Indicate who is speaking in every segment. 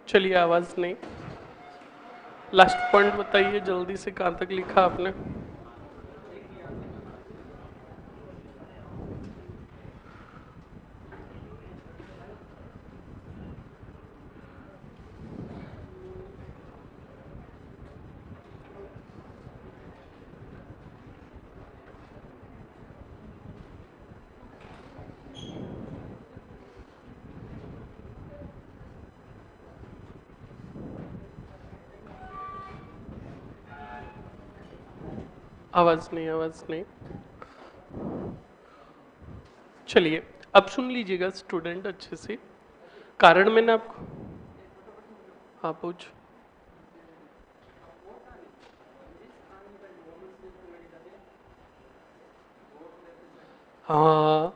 Speaker 1: चलिए, आवाज नहीं। लास्ट पॉइंट बताइए जल्दी से, कहाँ तक लिखा आपने? आवाज नहीं, आवाज नहीं। चलिए, अब सुन लीजिएगा स्टूडेंट अच्छे से। कारण मैंने आपको, हाँ पूछ। हाँ,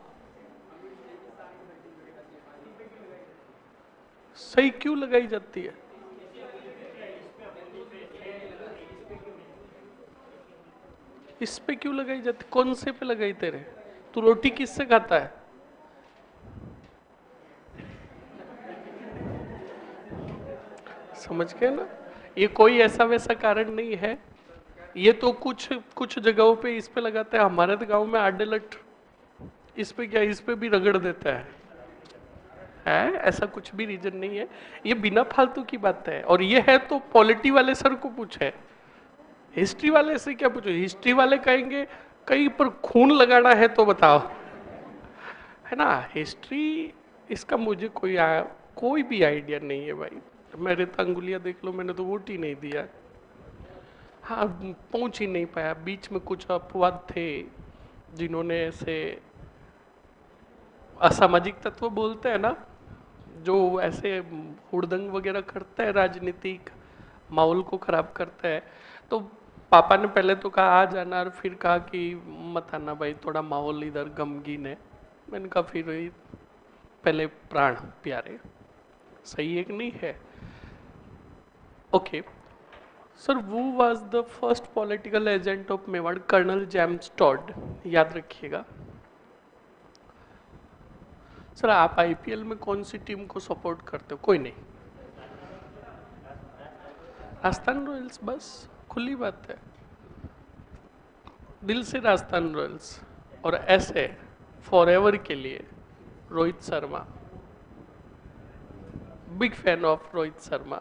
Speaker 1: सही क्यों लगाई जाती है? इस पे क्यों लगाई जाती? कौन से पे लगाई तेरे? तू रोटी किससे खाता है? समझ गए ना? ये कोई ऐसा वैसा कारण नहीं है। ये तो कुछ कुछ जगहों पे इस पे लगाते हैं। हमारे तो गांव में आडे लट इस पे क्या, इस पे भी रगड़ देता है ऐसा कुछ भी रीजन नहीं है। ये बिना फालतू की बात है। और ये है तो पॉलिटी वाले सर को पूछे, हिस्ट्री वाले से क्या पूछो? हिस्ट्री वाले कहेंगे कहीं पर खून लगाना है तो बताओ, है ना? हिस्ट्री इसका मुझे कोई भी आइडिया नहीं है भाई। मेरे तो अंगुलियां देख लो, मैंने तो वोट ही नहीं दिया। हाँ, पहुंच ही नहीं पाया। बीच में कुछ अपवाद थे जिन्होंने ऐसे असामाजिक तत्व बोलते हैं ना, जो ऐसे हुड़दंग वगैरह करते हैं, राजनीतिक माहौल को खराब करते हैं। तो पापा ने पहले तो कहा आ जाना, और फिर कहा कि मत आना भाई, थोड़ा माहौल इधर गमगीन है। मैंने कहा फिर वही, पहले प्राण प्यारे। सही है कि नहीं है? ओके सर, वो was the first political agent of Mewar, colonel James Tod. याद रखिएगा। सर, आप आईपीएल में कौन सी टीम को सपोर्ट करते हो? कोई नहीं, राजस्थान रॉयल्स, बस खुली बात है। दिल से राजस्थान रॉयल्स। और ऐसे फॉरएवर के लिए Rohit Sharma, big fan of Rohit Sharma.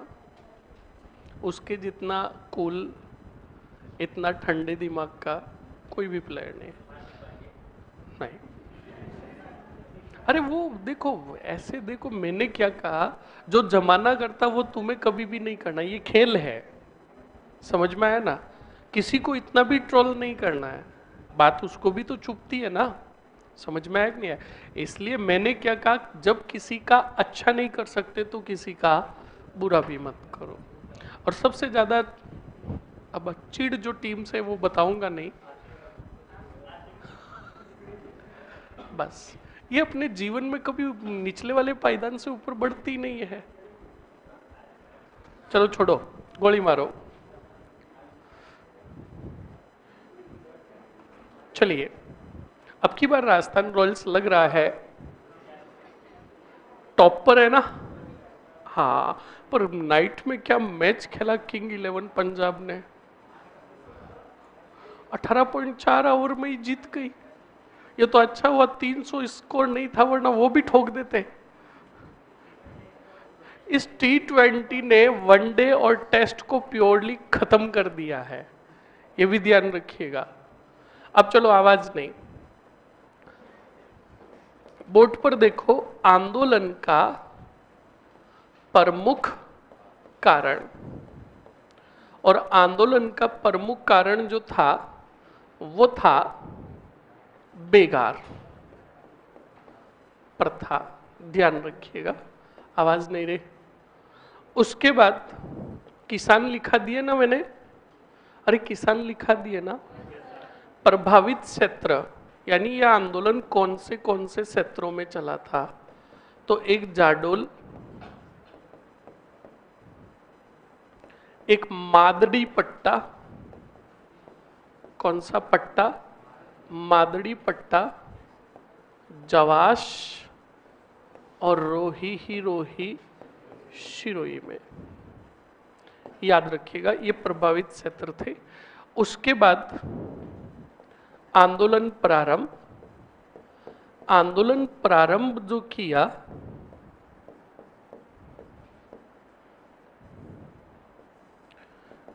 Speaker 1: उसके जितना कूल, इतना ठंडे दिमाग का कोई भी प्लेयर नहीं। नहीं, अरे वो देखो, ऐसे देखो, मैंने क्या कहा? जो जमाना करता वो तुम्हें कभी भी नहीं करना। ये खेल है, समझ में आया ना? किसी को इतना भी ट्रोल नहीं करना है। बात उसको भी तो चुभती है ना। समझ में आया कि नहीं है? इसलिए मैंने क्या कहा, जब किसी का अच्छा नहीं कर सकते तो किसी का बुरा भी मत करो। और सबसे ज्यादा, अब चिढ़ जो टीम से वो बताऊंगा नहीं, बस। ये अपने जीवन में कभी निचले वाले पायदान से ऊपर बढ़ती नहीं है। चलो छोड़ो, गोली मारो। चलिए, अब की बार राजस्थान रॉयल्स लग रहा है टॉप पर है ना? हाँ, पर नाइट में क्या मैच खेला किंग 11 पंजाब ने। 18.4 ओवर में ही जीत गई। ये तो अच्छा हुआ 300 स्कोर नहीं था, वरना वो भी ठोक देते। इस T20 ने वनडे और टेस्ट को प्योरली खत्म कर दिया है, ये भी ध्यान रखिएगा। अब चलो, आवाज नहीं। बोर्ड पर देखो, आंदोलन का प्रमुख कारण, और आंदोलन का प्रमुख कारण जो था वो था बेगार प्रथा। ध्यान रखिएगा, आवाज नहीं रही। उसके बाद किसान लिखा दिए ना मैंने? अरे किसान लिखा दिए ना? प्रभावित क्षेत्र, यानी यह आंदोलन कौन से क्षेत्रों में चला था? तो एक जाडोल, एक मादड़ी पट्टा। कौन सा पट्टा? मादड़ी पट्टा, जवाश और रोही ही रोही, शिरोई में। याद रखिएगा ये प्रभावित क्षेत्र थे। उसके बाद आंदोलन प्रारंभ, आंदोलन प्रारंभ जो किया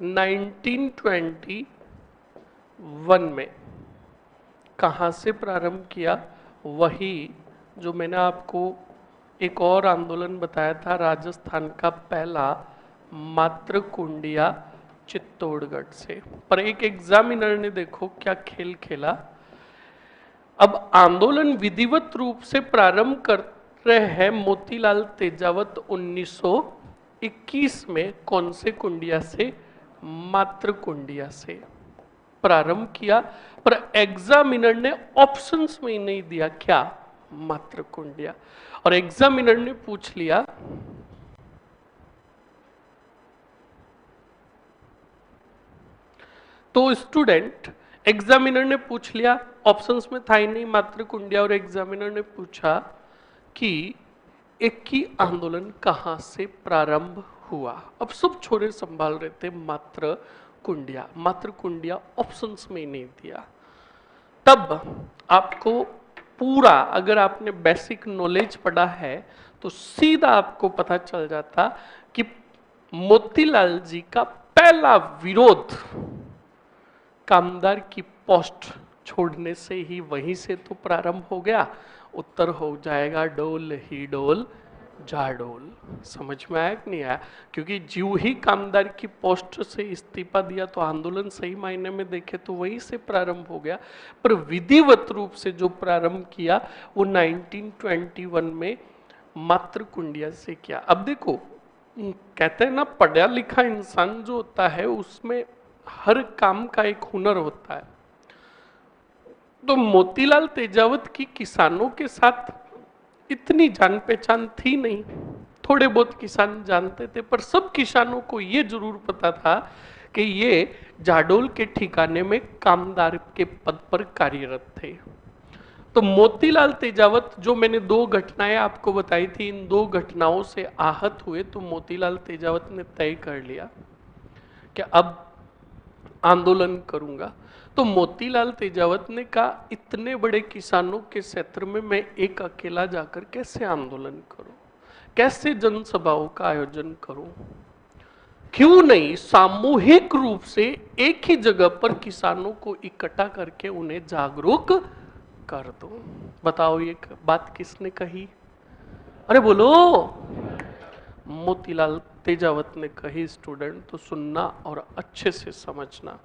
Speaker 1: 1921 में, कहां से प्रारंभ किया? वही जो मैंने आपको एक और आंदोलन बताया था, राजस्थान का पहला मातृकुंडिया चित्तौड़गढ़ से। पर एक एग्जामिनर ने देखो क्या खेल खेला। अब आंदोलन विधिवत रूप से प्रारंभ कर रहे हैं मोतीलाल तेजावत 1921 में। कौन से कुंडिया से? मातृकुंडिया से प्रारंभ किया। पर एग्जामिनर ने ऑप्शंस में ही नहीं दिया क्या? मातृकुंडिया। और एग्जामिनर ने पूछ लिया तो स्टूडेंट, एग्जामिनर ने पूछ लिया, ऑप्शंस में था ही नहीं मातृकुंडिया, और एग्जामिनर ने पूछा कि एक ही आंदोलन कहां से प्रारंभ हुआ। अब सब छोरे संभाल रहे थे मातृकुंडिया, मातृकुंडिया ऑप्शंस में ही नहीं दिया। तब आपको पूरा, अगर आपने बेसिक नॉलेज पढ़ा है तो सीधा आपको पता चल जाता कि मोतीलाल जी का पहला विरोध कामदार की पोस्ट छोड़ने से ही, वहीं से तो प्रारंभ हो गया। उत्तर हो जाएगा डोल ही डोल जाडोल। समझ में आया कि नहीं आया? क्योंकि ज्यों ही कामदार की पोस्ट से इस्तीफा दिया तो आंदोलन सही मायने में देखे तो वहीं से प्रारंभ हो गया। पर विधिवत रूप से जो प्रारंभ किया वो 1921 में मातृकुंडिया से किया। अब देखो, कहते हैं ना, पढ़ा लिखा इंसान जो होता है उसमें हर काम का एक हुनर होता है। तो मोतीलाल तेजावत की किसानों के साथ इतनी जान पहचान थी नहीं, थोड़े बहुत किसान जानते थे, पर सब किसानों को ये जरूर पता था कि ये जाडोल के ठिकाने में कामदार के पद पर कार्यरत थे। तो मोतीलाल तेजावत, जो मैंने दो घटनाएं आपको बताई थी, इन दो घटनाओं से आहत हुए तो मोतीलाल तेजावत ने तय कर लिया कि अब आंदोलन करूंगा। तो मोतीलाल तेजावत ने कहा, इतने बड़े किसानों के क्षेत्र में मैं एक अकेला जाकर कैसे आंदोलन करूं, कैसे जनसभाओं का आयोजन करूं? क्यों नहीं सामूहिक रूप से एक ही जगह पर किसानों को इकट्ठा करके उन्हें जागरूक कर दो। बताओ ये बात किसने कही? अरे बोलो। मोतीलाल तेजावत ने कही। स्टूडेंट तो सुनना और अच्छे से समझना।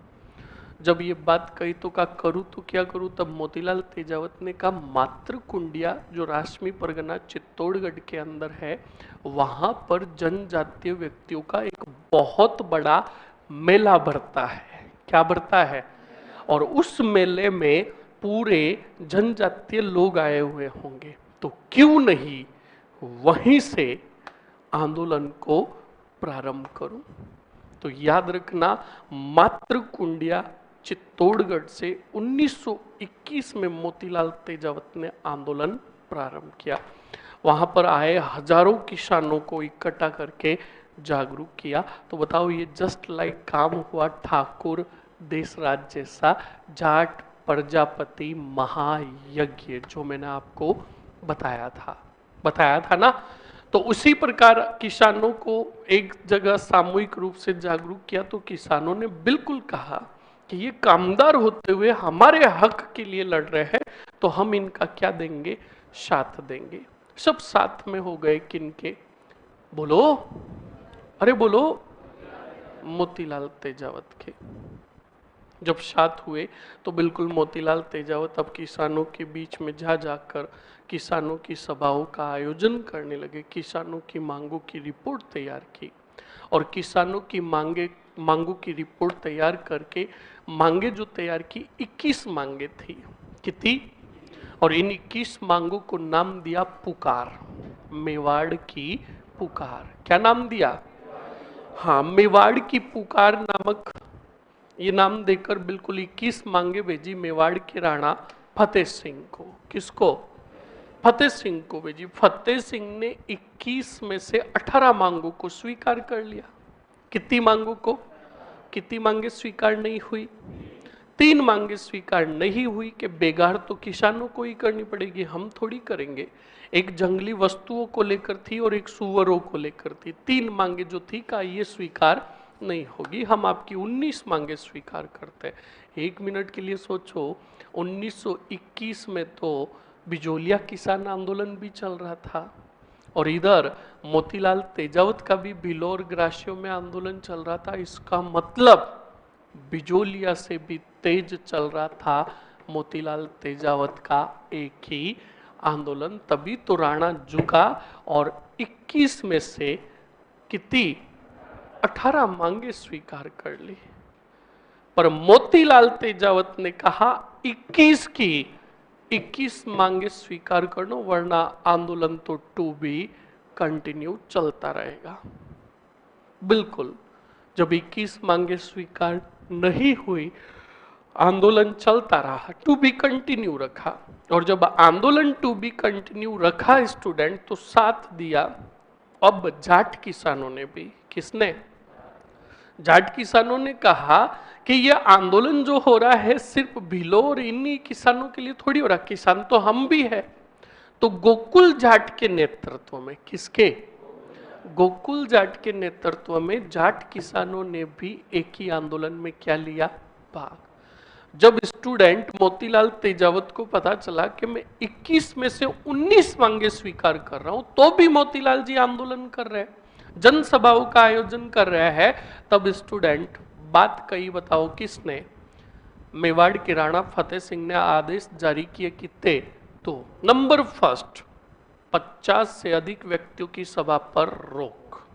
Speaker 1: जब ये बात कही तो क्या करूं तो क्या करूं, तब मोतीलाल तेजावत ने कहा, मातृकुंडिया जो राष्ट्रीय परगना चित्तौड़गढ़ के अंदर है, वहां पर जनजातीय व्यक्तियों का एक बहुत बड़ा मेला भरता है। क्या भरता है? और उस मेले में पूरे जनजातीय लोग आए हुए होंगे, तो क्यों नहीं वहीं से आंदोलन को प्रारंभ करूं। तो याद रखना, मातृकुंडिया चित्तौड़गढ़ से 1921 में मोतीलाल तेजावत ने आंदोलन प्रारंभ किया। वहां पर आए हजारों किसानों को इकट्ठा करके जागरूक किया। तो बताओ, ये जस्ट लाइक काम हुआ ठाकुर देशराज जैसा जाट प्रजापति महायज्ञ, जो मैंने आपको बताया था ना। तो उसी प्रकार किसानों को एक जगह सामूहिक रूप से जागरूक किया। तो किसानों ने बिल्कुल कहा कि ये कामदार होते हुए हमारे हक के लिए लड़ रहे हैं, तो हम इनका क्या देंगे? साथ देंगे। सब साथ में हो गए। किनके? बोलो, अरे बोलो। मोतीलाल तेजावत के। जब साथ हुए तो बिल्कुल मोतीलाल तेजावत अब किसानों के बीच में जा जाकर किसानों की सभाओं का आयोजन करने लगे। किसानों की मांगों की रिपोर्ट तैयार की और किसानों की मांगों की रिपोर्ट तैयार करके मांगे जो तैयार की, 21 मांगे थी। कितनी? और इन 21 मांगों को नाम दिया पुकार, मेवाड़ की पुकार। क्या नाम दिया? हाँ, मेवाड़ की पुकार नामक ये नाम देकर बिल्कुल 21 मांगे भेजी मेवाड़ के राणा फतेह सिंह को। किसको? फतेह सिंह को भेजी। फतेह सिंह ने 21 में से 18 मांगों को स्वीकार कर लिया। कितनी मांगों को? कितनी मांगे स्वीकार नहीं हुई? 3 मांगे स्वीकार नहीं हुई कि बेगार तो किसानों को ही करनी पड़ेगी, हम थोड़ी करेंगे। एक जंगली वस्तुओं को लेकर थी और एक सुअरों को लेकर थी। 3 मांगे जो थी का ये स्वीकार नहीं होगी, हम आपकी 19 मांगे स्वीकार करते हैं। 1 मिनट के लिए सोचो, 1921 में तो बिजोलिया किसान आंदोलन भी चल रहा था और इधर मोतीलाल तेजावत का भी बिलोर ग्रासियों में आंदोलन चल रहा था। इसका मतलब बिजोलिया से भी तेज चल रहा था मोतीलाल तेजावत का एक ही आंदोलन। तभी तो राणा झुका और 21 में से कितनी? 18 मांगे स्वीकार कर ली। पर मोतीलाल तेजावत ने कहा 21 मांगे स्वीकार कर लो, वरना आंदोलन तो टू बी कंटिन्यू चलता रहेगा। बिल्कुल, जब 21 मांगे स्वीकार नहीं हुई, आंदोलन चलता रहा, टू बी कंटिन्यू रखा। और जब आंदोलन टू बी कंटिन्यू रखा स्टूडेंट, तो साथ दिया अब जाट किसानों ने भी। किसने? जाट किसानों ने कहा कि यह आंदोलन जो हो रहा है सिर्फ भिलो और इन्हीं किसानों के लिए थोड़ी हो रहा, किसान तो हम भी है। तो गोकुल जाट के नेतृत्व में, किसके? गोकुल जाट के नेतृत्व में जाट किसानों ने भी एक ही आंदोलन में क्या लिया? भाग। जब स्टूडेंट मोतीलाल तेजावत को पता चला कि मैं 21 में से 19 मांगे स्वीकार कर रहा हूं, तो भी मोतीलाल जी आंदोलन कर रहे हैं, जनसभाओं का आयोजन कर रहे हैं, तब स्टूडेंट बात कही, बताओ किसने? मेवाड़ के राणा फतेह सिंह ने आदेश जारी किए कितने? तो नंबर फर्स्ट, 50 से अधिक व्यक्तियों की सभा पर रोक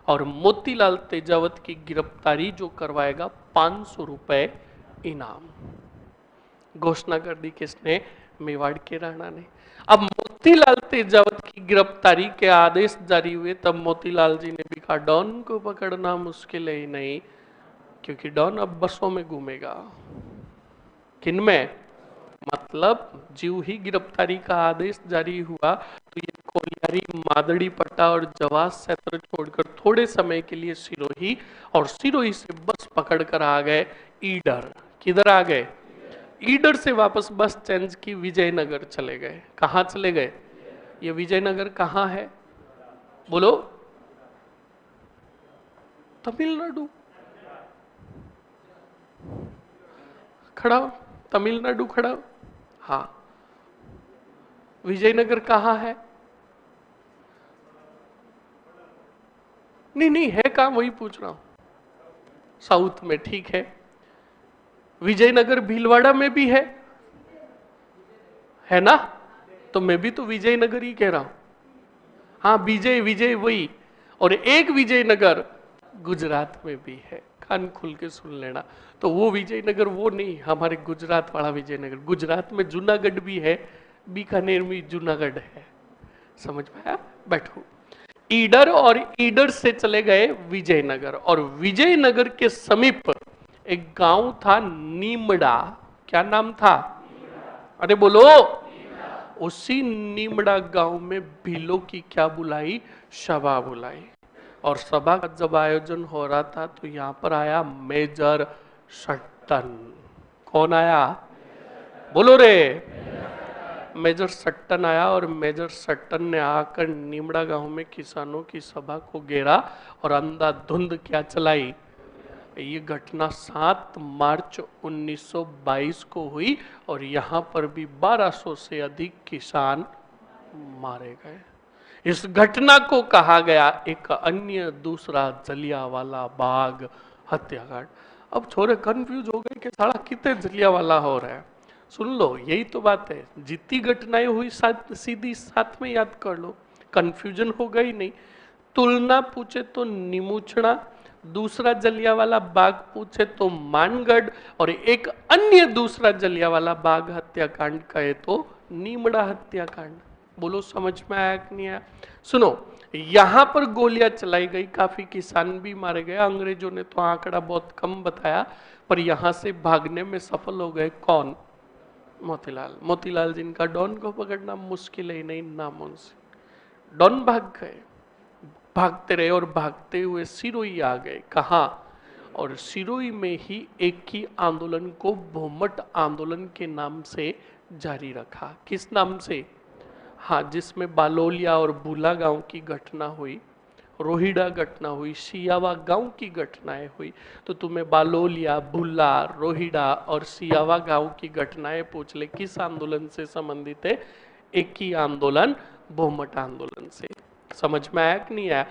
Speaker 1: और मोतीलाल तेजावत की गिरफ्तारी जो करवाएगा 500 रुपए इनाम। घोषणा कर दी किसने? मेवाड़ के राणा ने। अब मोतीलाल तेजावत की गिरफ्तारी के आदेश जारी हुए, तब मोतीलाल जी ने भी कहा डॉन को पकड़ना मुश्किल ही नहीं, क्योंकि डॉन अब बसों में घूमेगा। किनमें? मतलब जीव ही गिरफ्तारी का आदेश जारी हुआ तो ये कोलियारी, मादड़ी पट्टा और जवास क्षेत्र छोड़कर थोड़े समय के लिए सिरोही, और सिरोही से बस पकड़कर आ गए ईडर। किधर आ गए? ईडर से वापस बस चेंज की, विजयनगर चले गए। कहां चले गए? ये विजयनगर कहां है? बोलो। तमिलनाडु। खड़ा, तमिलनाडु खड़ा। हाँ, विजयनगर कहां है? नहीं नहीं है कहां, वही पूछ रहा हूं। साउथ में, ठीक है। विजयनगर भीलवाड़ा में भी है ना? तो मैं भी तो विजयनगर ही कह रहा हूं। हाँ, विजय विजय वही। और एक विजयनगर गुजरात में भी है, कान खुल के सुन लेना। तो वो विजयनगर वो नहीं, हमारे गुजरात वाला विजयनगर। गुजरात में जूनागढ़ भी है, बीकानेर में जूनागढ़ है। समझ में आया? बैठो। ईडर, और ईडर से चले गए विजयनगर, और विजयनगर के समीप एक गांव था नीमड़ा। क्या नाम था? अरे बोलो। उसी नीमड़ा गांव में भीलों की क्या बुलाई? सभा बुलाई। और सभा का जब आयोजन हो रहा था तो यहां पर आया मेजर सट्टन। कौन आया? बोलो रे। मेजर सट्टन आया, और मेजर सट्टन ने आकर नीमड़ा गांव में किसानों की सभा को घेरा और अंधाधुंध क्या चलाई? ये घटना 7 मार्च 1922 को हुई, और यहां पर भी 1200 से अधिक किसान मारे गए। इस घटना को कहा गया एक अन्य दूसरा जलियांवाला बाग हत्याकांड। अब छोरे कंफ्यूज हो गए कि साला कितने जलियांवाला हो रहा है। सुन लो, यही तो बात है, जितनी घटनाएं हुई सीधी साथ में याद कर लो, कंफ्यूजन हो गई नहीं। तुलना पूछे तो निमुचना, दूसरा जलियांवाला बाग पूछे तो मानगढ़, और एक अन्य दूसरा जलियांवाला बाग हत्याकांड कहे तो नीमड़ा हत्याकांड। बोलो समझ में आया कि नहीं आया? सुनो, यहां पर गोलियां चलाई गई, काफी किसान भी मारे गए। अंग्रेजों ने तो आंकड़ा बहुत कम बताया, पर यहां से भागने में सफल हो गए कौन? मोतीलाल, मोतीलाल जिनका डॉन को पकड़ना मुश्किल है नहीं नामुमकिन। डॉन भाग गए, भागते रहे और भागते हुए सिरोही आ गए। कहा? और सिरोही में ही एक ही आंदोलन को भूमट आंदोलन के नाम से जारी रखा। किस नाम से? हाँ, जिसमें बालोलिया और बुला गांव की घटना हुई, रोहिड़ा घटना हुई, सियावा गांव की घटनाएं हुई। तो तुम्हें बालोलिया, बुला, रोहिड़ा और सियावा गांव की घटनाएं पूछ ले, किस आंदोलन से संबंधित है? एक ही आंदोलन, भूमट आंदोलन से। समझ में आया कि नहीं आया?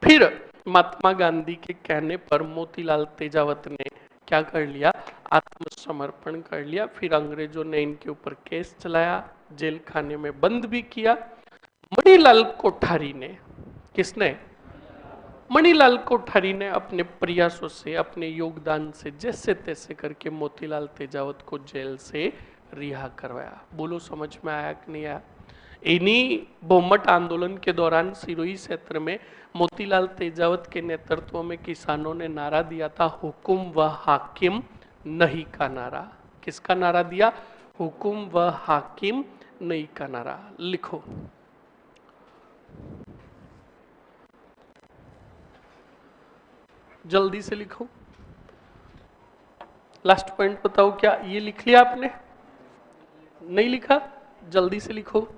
Speaker 1: फिर महात्मा गांधी के कहने पर मोतीलाल तेजावत ने क्या कर लिया? आत्मसमर्पण कर लिया। फिर अंग्रेजों ने इनके ऊपर केस चलाया, जेल खाने में बंद भी किया। मणिलाल कोठारी ने, किसने? मणिलाल कोठारी ने अपने प्रयासों से, अपने योगदान से जैसे तैसे करके मोतीलाल तेजावत को जेल से रिहा करवाया। बोलो समझ में आया कि नहीं आया? इन्हीं भूमट आंदोलन के दौरान सिरोही क्षेत्र में मोतीलाल तेजावत के नेतृत्व में किसानों ने नारा दिया था, हुकुम व हाकिम नहीं का नारा। किसका नारा दिया? हुकुम व हाकिम नहीं का नारा। लिखो, जल्दी से लिखो। लास्ट पॉइंट बताओ, क्या ये लिख लिया आपने? नहीं लिखा? जल्दी से लिखो।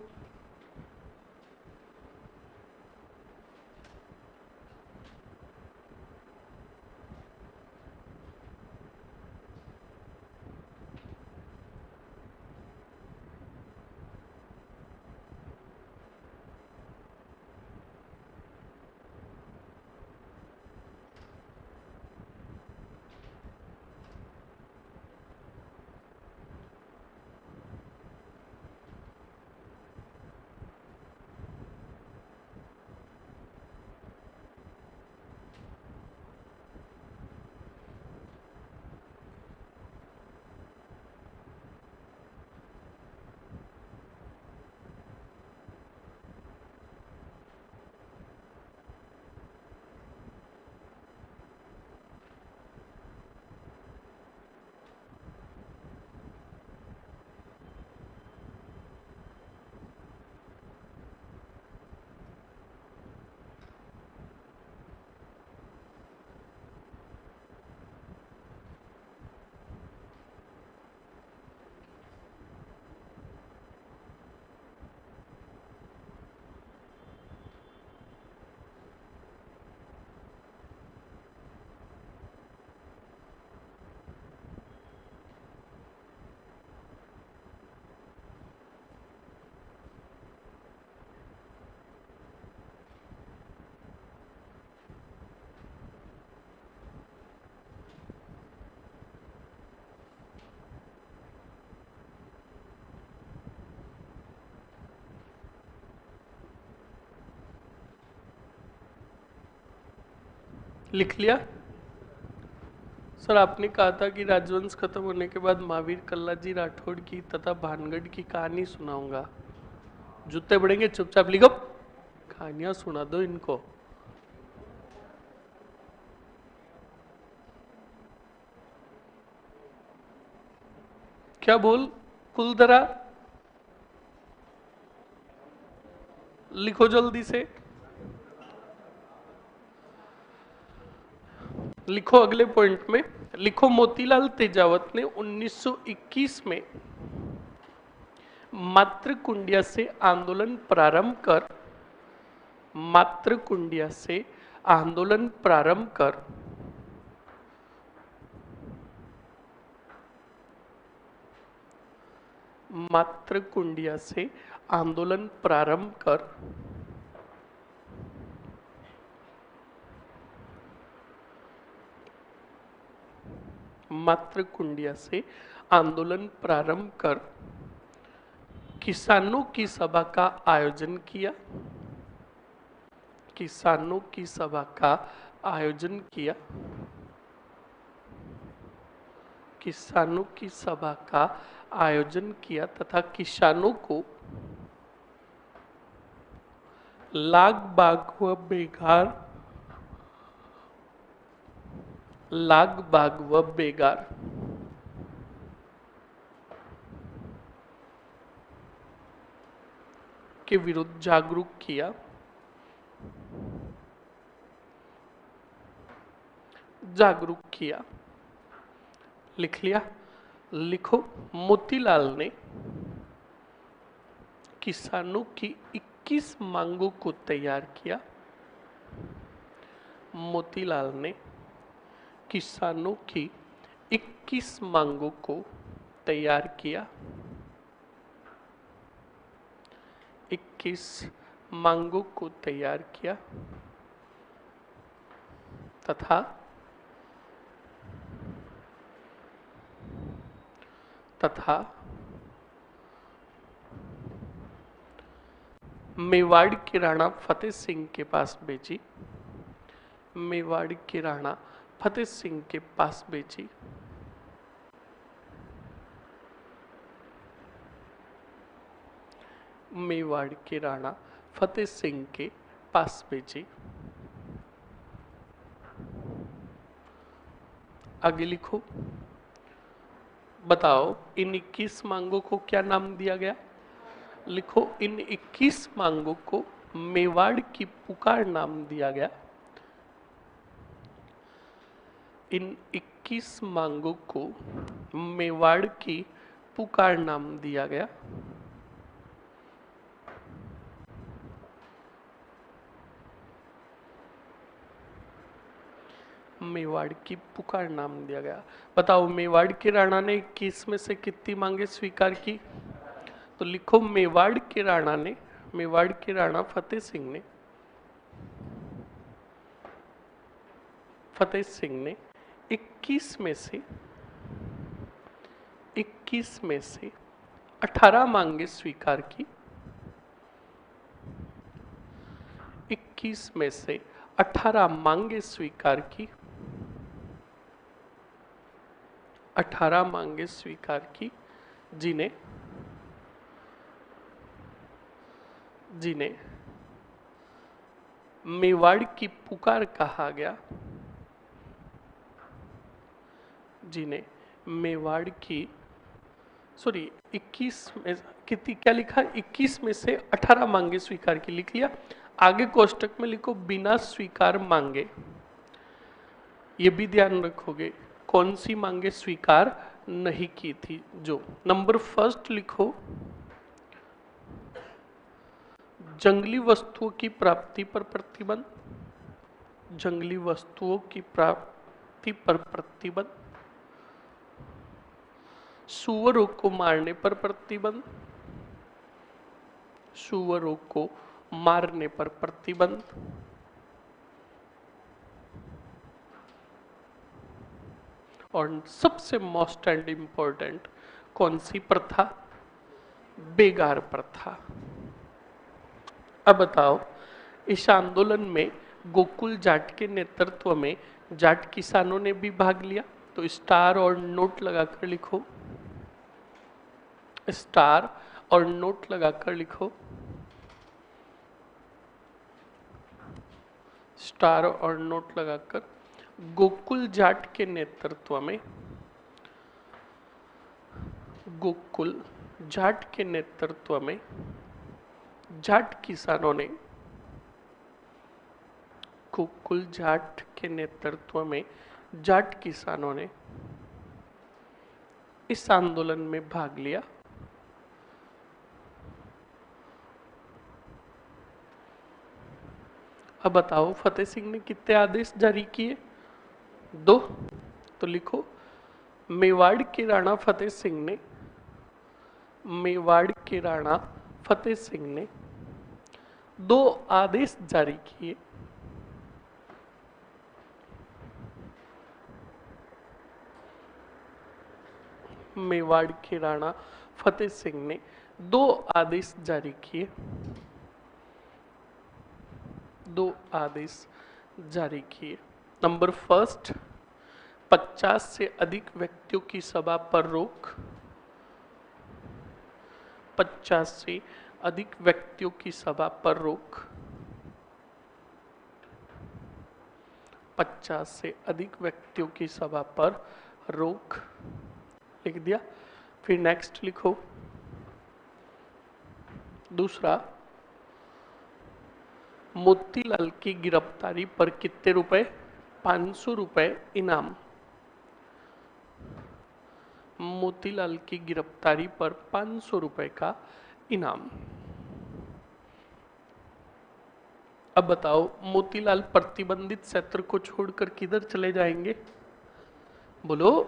Speaker 1: लिख लिया? सर, आपने कहा था कि राजवंश खत्म होने के बाद महावीर कल्लाजी राठौड़ की तथा भानगढ़ की कहानी सुनाऊंगा। जूते पड़ेंगे, चुपचाप लिखो। कहानियां सुना दो इनको। क्या बोल? कुलधरा, लिखो जल्दी से। लिखो अगले पॉइंट में। लिखो, मोतीलाल तेजावत ने 1921 में मातृकुंडिया से आंदोलन प्रारंभ कर, मातृकुंडिया से आंदोलन प्रारंभ कर मातृकुंडिया से आंदोलन प्रारंभ कर मातृकुंडिया से आंदोलन प्रारंभ कर किसानों की सभा का आयोजन किया, किसानों की सभा का आयोजन किया, किसानों की सभा का आयोजन किया तथा किसानों को लाग बाग व बेगार, लाग बाग व बेगार के विरुद्ध जागरूक किया। जागरूक किया, लिख लिया। लिखो, मोतीलाल ने किसानों की 21 मांगों को तैयार किया। मोतीलाल ने किसानों की 21 मांगों को तैयार किया। 21 मांगों को तैयार किया तथा मेवाड़ के राणा फतेह सिंह के पास भेजी। मेवाड़ के राणा फतेह सिंह के पास भेजी। मेवाड़ के राणा फतेह सिंह के पास भेजी। आगे लिखो, बताओ इन 21 मांगों को क्या नाम दिया गया। लिखो, इन 21 मांगों को मेवाड़ की पुकार नाम दिया गया। इन 21 मांगों को मेवाड़ की पुकार नाम दिया गया। मेवाड़ की पुकार नाम दिया गया। बताओ मेवाड़ के राणा ने 21 में से कितनी मांगे स्वीकार की। तो लिखो, मेवाड़ के राणा फतेह सिंह ने 21 में से 18 मांगे स्वीकार की। 21 में से 18 मांगे स्वीकार की। 18 मांगे स्वीकार की, जिन्हें मेवाड़ की पुकार कहा गया। जिन्हें मेवाड़ की 21 में कितनी क्या लिखा, 21 में से 18 मांगे स्वीकार की, लिख लिया। आगे कोष्टक में लिखो बिना स्वीकार मांगे। ये भी ध्यान रखोगे कौन सी मांगे स्वीकार नहीं की थी। जो नंबर फर्स्ट लिखो, जंगली वस्तुओं की प्राप्ति पर प्रतिबंध। जंगली वस्तुओं की प्राप्ति पर प्रतिबंध। सुअरों को मारने पर प्रतिबंध। सुअरों को मारने पर प्रतिबंध। और सबसे मोस्ट एंड इंपॉर्टेंट कौन सी प्रथा, बेगार प्रथा। अब बताओ इस आंदोलन में गोकुल जाट के नेतृत्व में जाट किसानों ने भी भाग लिया। तो स्टार और नोट लगाकर लिखो, स्टार और नोट लगाकर लिखो, स्टार और नोट लगाकर गोकुल जाट के नेतृत्व में, गोकुल जाट के नेतृत्व में जाट किसानों ने, गोकुल जाट के नेतृत्व में जाट किसानों ने इस आंदोलन में भाग लिया। अब बताओ फतेह सिंह ने कितने आदेश जारी किए, 2। तो लिखो, मेवाड़ के राणा फतेह सिंह ने, मेवाड़ के राणा फतेह सिंह ने 2 आदेश जारी किए। मेवाड़ के राणा फतेह सिंह ने 2 आदेश जारी किए। 2 आदेश जारी किए। नंबर फर्स्ट, 50 से अधिक व्यक्तियों की सभा पर रोक। 50 से अधिक व्यक्तियों की सभा पर रोक। 50 से अधिक व्यक्तियों की सभा पर रोक, लिख दिया। फिर नेक्स्ट लिखो, दूसरा, मोतीलाल की गिरफ्तारी पर कितने रुपए? 500 रुपए इनाम। मोतीलाल की गिरफ्तारी पर 500 रुपए का इनाम। अब बताओ, मोतीलाल प्रतिबंधित क्षेत्र को छोड़कर किधर चले जाएंगे? बोलो,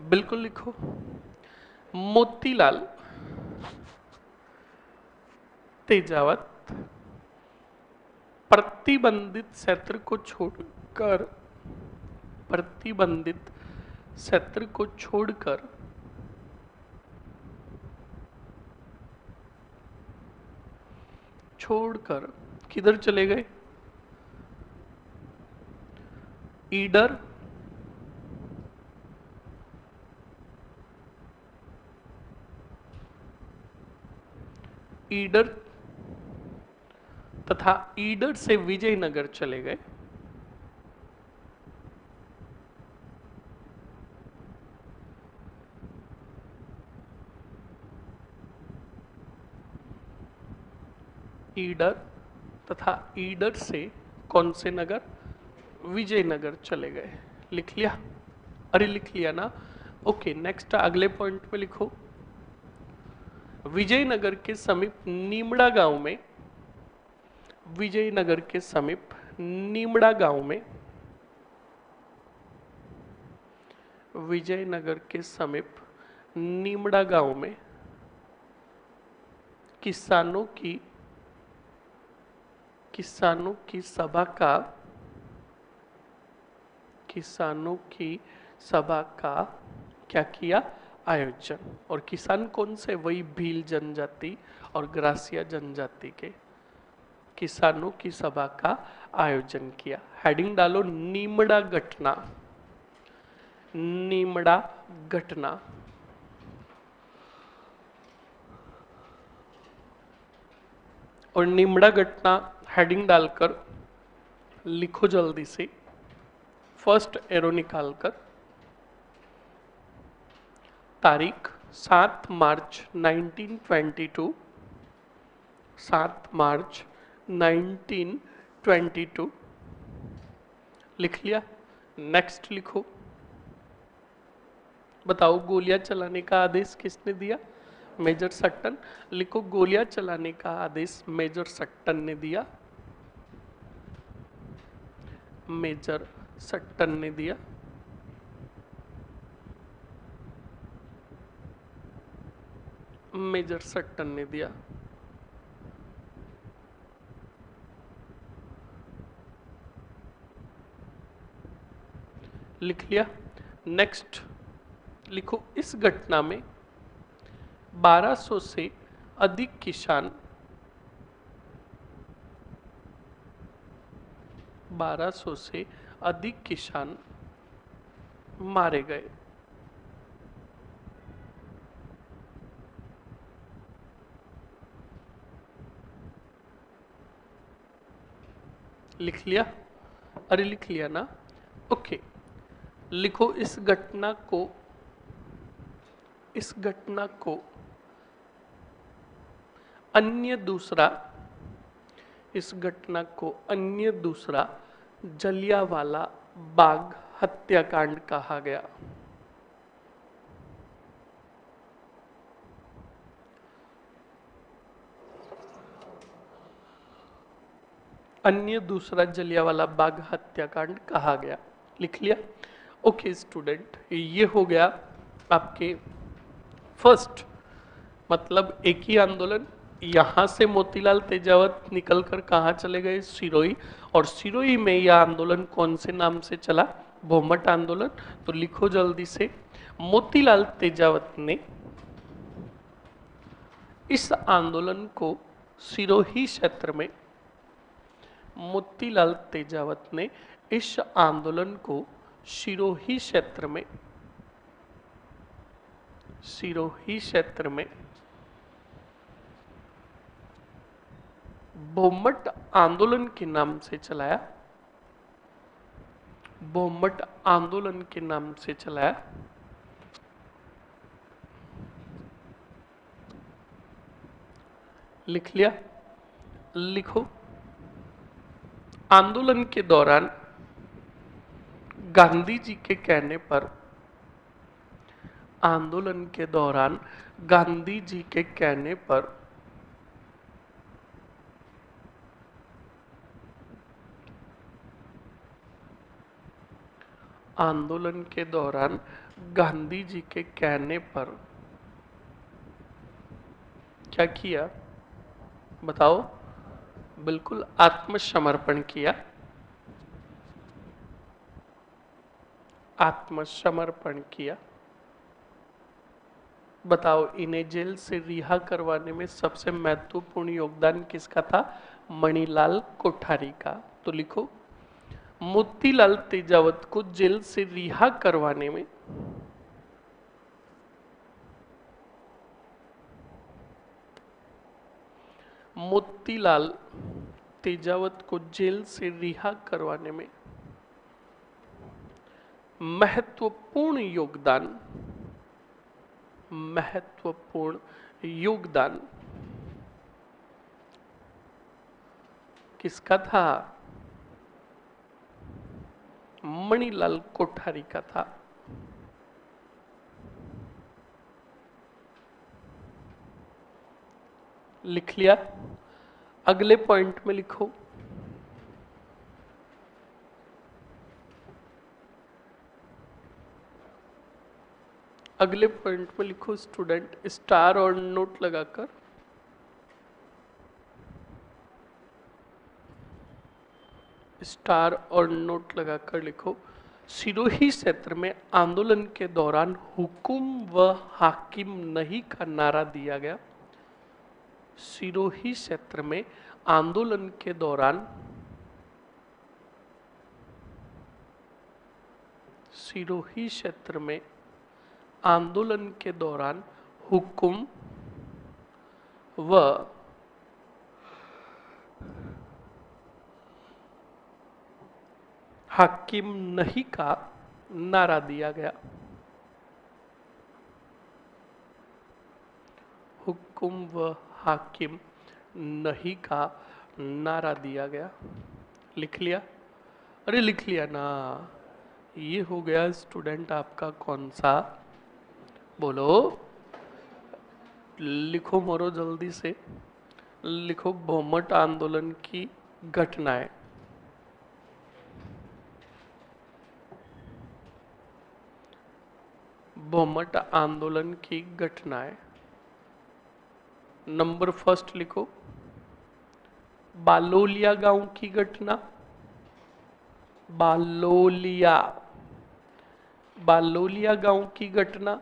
Speaker 1: बिल्कुल लिखो। मोतीलाल तेजावत प्रतिबंधित क्षेत्र को छोड़कर, प्रतिबंधित क्षेत्र को छोड़कर छोड़कर किधर चले गए? ईडर, ईडर तथा ईडर से विजयनगर चले गए। ईडर तथा ईडर से कौन से नगर? विजयनगर चले गए। लिख लिया? अरे लिख लिया ना? ओके, नेक्स्ट अगले पॉइंट पे लिखो। विजयनगर के समीप नीमड़ा गांव में, विजयनगर के समीप नीमड़ा गांव में, विजयनगर के समीप नीमड़ा गांव में किसानों की सभा का, किसानों की सभा का क्या किया? आयोजन। और किसान कौन से? वही भील जनजाति और ग्रासिया जनजाति के किसानों की सभा का आयोजन किया। हेडिंग डालो, नीमड़ा घटना। नीमड़ा घटना। और नीमड़ा घटना हेडिंग डालकर लिखो जल्दी से, फर्स्ट एरो निकालकर। तारीख 7 मार्च 1922, 7 मार्च 1922। लिख लिया? नेक्स्ट लिखो। बताओ, गोलियां चलाने का आदेश किसने दिया? Major Sutton. लिखो, गोलियां चलाने का आदेश मेजर सट्टन ने दिया। मेजर सट्टन ने दिया। मेजर सट्टन ने दिया। लिख लिया? नेक्स्ट लिखो, इस घटना में 1200 से अधिक किसान, 1200 से अधिक किसान मारे गए। लिख लिया? अरे लिख लिया ना? ओके, लिखो, इस घटना को, इस घटना को अन्य दूसरा, इस घटना को अन्य दूसरा जलियांवाला बाग हत्याकांड कहा गया। अन्य दूसरा जलियांवाला बाग हत्याकांड कहा गया। लिख लिया? ओके स्टूडेंट, ये हो गया आपके फर्स्ट, मतलब एक ही आंदोलन। यहां से मोतीलाल तेजावत निकलकर कहाँ चले गए? सिरोही। और सिरोही में यह आंदोलन कौन से नाम से चला? भोमट आंदोलन। तो लिखो जल्दी से, मोतीलाल तेजावत ने इस आंदोलन को सिरोही क्षेत्र में, मोतीलाल तेजावत ने इस आंदोलन को सिरोही क्षेत्र में, सिरोही क्षेत्र में भोमट आंदोलन के नाम से चलाया। भोमट आंदोलन के नाम से चलाया। लिख लिया? लिखो, आंदोलन के दौरान गांधी जी के कहने पर, आंदोलन के दौरान गांधी जी के कहने पर आंदोलन के दौरान गांधी जी के कहने पर क्या किया बताओ? बिल्कुल आत्मसमर्पण किया। आत्मसमर्पण किया। बताओ, इन्हें जेल से रिहा करवाने में सबसे महत्वपूर्ण योगदान किसका था? मणिलाल कोठारी का। तो लिखो, मोतीलाल तेजावत को जेल से रिहा करवाने में मोतीलाल तेजावत को जेल से रिहा करवाने में महत्वपूर्ण योगदान किसका था? मणिलाल कोठारी का था। लिख लिया? अगले पॉइंट में लिखो, अगले पॉइंट में लिखो स्टूडेंट, स्टार और नोट लगाकर। स्टार और नोट लगाकर लिखो, सिरोही क्षेत्र में आंदोलन के दौरान हुकुम व हाकिम नहीं का नारा दिया गया। सिरोही क्षेत्र में आंदोलन के दौरान सिरोही क्षेत्र में आंदोलन के दौरान हुकुम व हाकिम नहीं का नारा दिया गया। हुकुम व हाकिम नहीं का नारा दिया गया। लिख लिया? अरे लिख लिया ना? ये हो गया स्टूडेंट आपका कौन सा? बोलो, लिखो मोरो जल्दी से। लिखो, भोमट आंदोलन की घटनाएं। भोमट आंदोलन की घटनाएं। नंबर फर्स्ट लिखो, बालोलिया गांव की घटना। बालोलिया, बालोलिया गांव की घटना।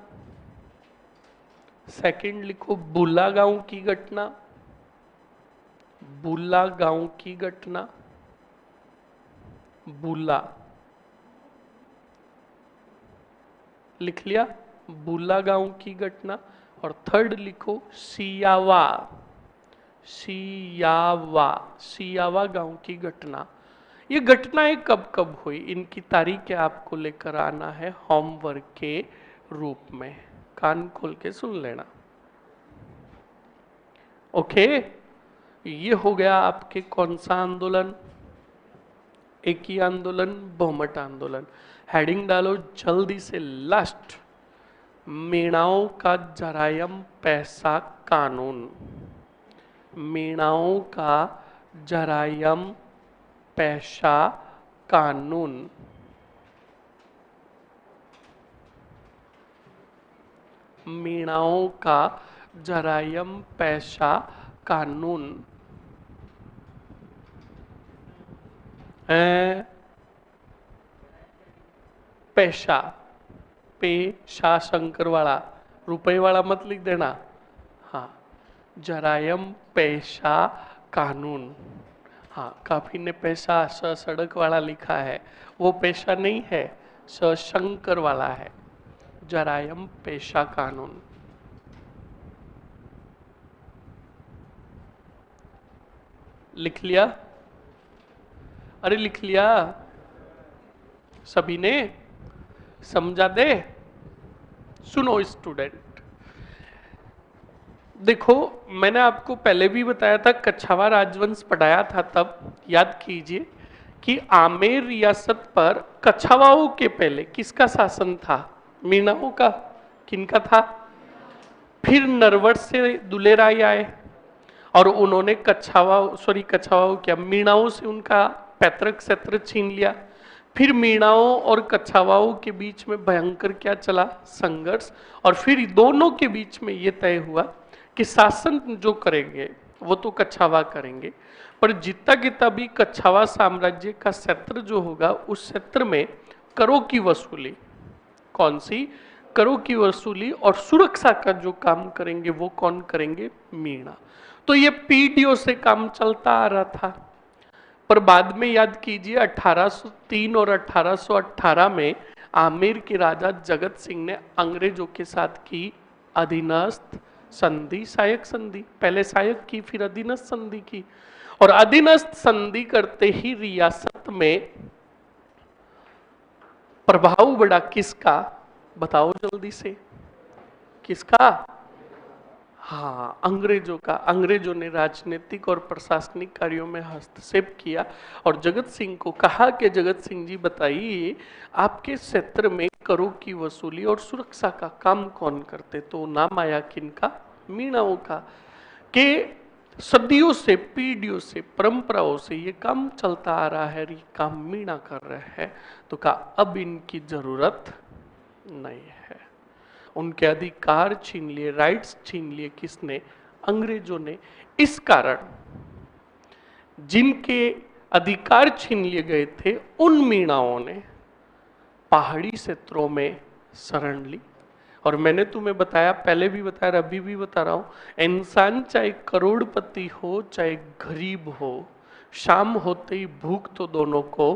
Speaker 1: सेकंड लिखो, बुला गांव की घटना। बुला गांव की घटना। बुला, लिख लिया? बुला गांव की घटना। और थर्ड लिखो, सियावा। सियावा, सियावा गांव की घटना। ये घटनाएं कब कब हुई, इनकी तारीखें आपको लेकर आना है होमवर्क के रूप में। कान खोल के सुन लेना। ओके, ये हो गया आपके कौन सा आंदोलन? एक ही आंदोलन, भोमट आंदोलन। हेडिंग डालो जल्दी से, लास्ट, मीणाओं का जरायम पैसा कानून। मीणाओं का जरायम पैसा कानून। मीणाओं का जरायम पैसा कानून। पैसा, पेशा शंकर वाला, रुपए वाला मत लिख देना। हाँ, जरायम पैसा कानून। हाँ, काफी ने पैसा सड़क वाला लिखा है, वो पैसा नहीं है, शंकर वाला है। जरायम पेशा कानून। लिख लिया? अरे लिख लिया? सभी ने समझा दे? सुनो स्टूडेंट, देखो, मैंने आपको पहले भी बताया था, कछावा राजवंश पढ़ाया था, तब याद कीजिए कि आमेर रियासत पर कछावाओं के पहले किसका शासन था? मीणाओं का। किनका था? फिर नरवर से दुलेराय आए और उन्होंने कछावाओं क्या, मीणाओं से उनका पैतृक क्षेत्र छीन लिया। फिर मीणाओं और कछावाओं के बीच में भयंकर क्या चला? संघर्ष। और फिर दोनों के बीच में यह तय हुआ कि शासन जो करेंगे वो तो कछावा करेंगे, पर जितना कितना भी कछावा साम्राज्य का क्षेत्र जो होगा, उस क्षेत्र में करों की वसूली, कौन सी? करों की वसूली और सुरक्षा का जो काम करेंगे वो कौन करेंगे? मीणा। तो ये पीढ़ियों से काम चलता आ रहा था, पर बाद में याद कीजिए 1803 और 1818 में आमेर के राजा जगत सिंह ने अंग्रेजों के साथ की अधीनस्थ संधि, सहायक संधि। पहले सहायक की, फिर अधीनस्थ संधि की। और अधीनस्थ संधि करते ही रियासत में प्रभाव बढ़ा किसका? बताओ जल्दी से, किसका? हाँ, अंग्रेजों का। अंग्रेजों ने राजनीतिक और प्रशासनिक कार्यों में हस्तक्षेप किया और जगत सिंह को कहा कि जगत सिंह जी बताइए, आपके क्षेत्र में करों की वसूली और सुरक्षा का काम कौन करते? तो नाम आया किनका? मीणाओं का। कि सदियों से, पीढ़ियों से, परंपराओं से ये काम चलता आ रहा है, ये काम मीणा कर रहे हैं। तो कहा अब इनकी जरूरत नहीं है। उनके अधिकार छीन लिए, राइट्स छीन लिए। किसने? अंग्रेजों ने। इस कारण जिनके अधिकार छीन लिए गए थे, उन मीणाओं ने पहाड़ी क्षेत्रों में शरण ली। और मैंने तुम्हें बताया, पहले भी बताया, अभी भी बता रहा हूं, इंसान चाहे करोड़पति हो चाहे गरीब हो, शाम होते ही भूख तो दोनों को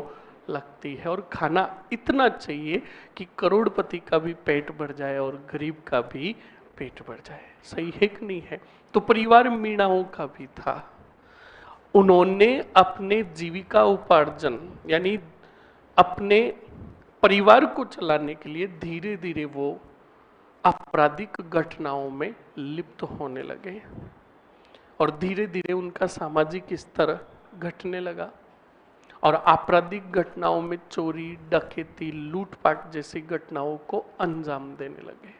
Speaker 1: लगती है। और खाना इतना चाहिए कि करोड़पति का भी पेट भर जाए और गरीब का भी पेट भर जाए। सही है कि नहीं है? तो परिवार मीणाओं का भी था। उन्होंने अपने जीविका उपार्जन, यानी अपने परिवार को चलाने के लिए धीरे धीरे वो आपराधिक घटनाओं में लिप्त होने लगे और धीरे धीरे उनका सामाजिक स्तर घटने लगा और आपराधिक घटनाओं में चोरी, डकैती, लूटपाट जैसी घटनाओं को अंजाम देने लगे।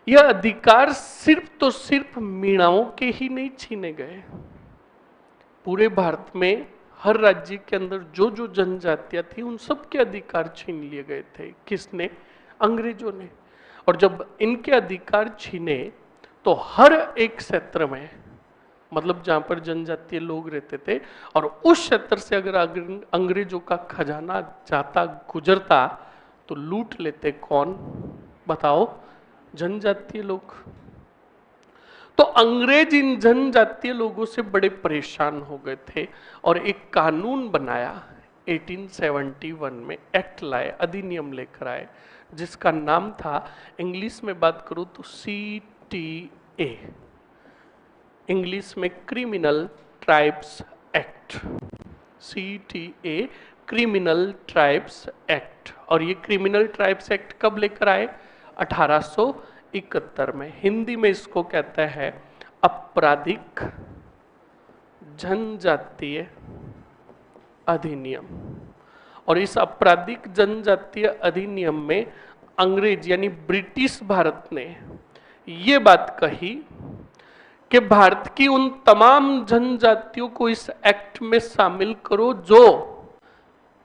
Speaker 1: यह अधिकार सिर्फ तो सिर्फ मीणाओं के ही नहीं छीने गए, पूरे भारत में हर राज्य के अंदर जो जो जनजातियां थी उन सब के अधिकार छीन लिए गए थे। किसने? अंग्रेजों ने। और जब इनके अधिकार छीने तो हर एक क्षेत्र में, मतलब जहां पर जनजातीय लोग रहते थे, और उस क्षेत्र से अगर अंग्रेजों का खजाना जाता, गुजरता, तो लूट लेते कौन? बताओ? जनजातीय लोग। तो अंग्रेज इन जनजातीय लोगों से बड़े परेशान हो गए थे और एक कानून बनाया 1871 में, एक्ट लाए, अधिनियम लेकर आए, जिसका नाम था, इंग्लिश में बात करूं तो CTA, इंग्लिश में criminal tribes act. CTA, criminal tribes act. और ये क्रिमिनल ट्राइब्स एक्ट कब लेकर आए? 1871 में। हिंदी में इसको कहते हैं आपराधिक जनजातीय अधिनियम। और इस आपराधिक जनजातीय अधिनियम में अंग्रेज यानी ब्रिटिश भारत ने ये बात कही कि भारत की उन तमाम जनजातियों को इस एक्ट में शामिल करो जो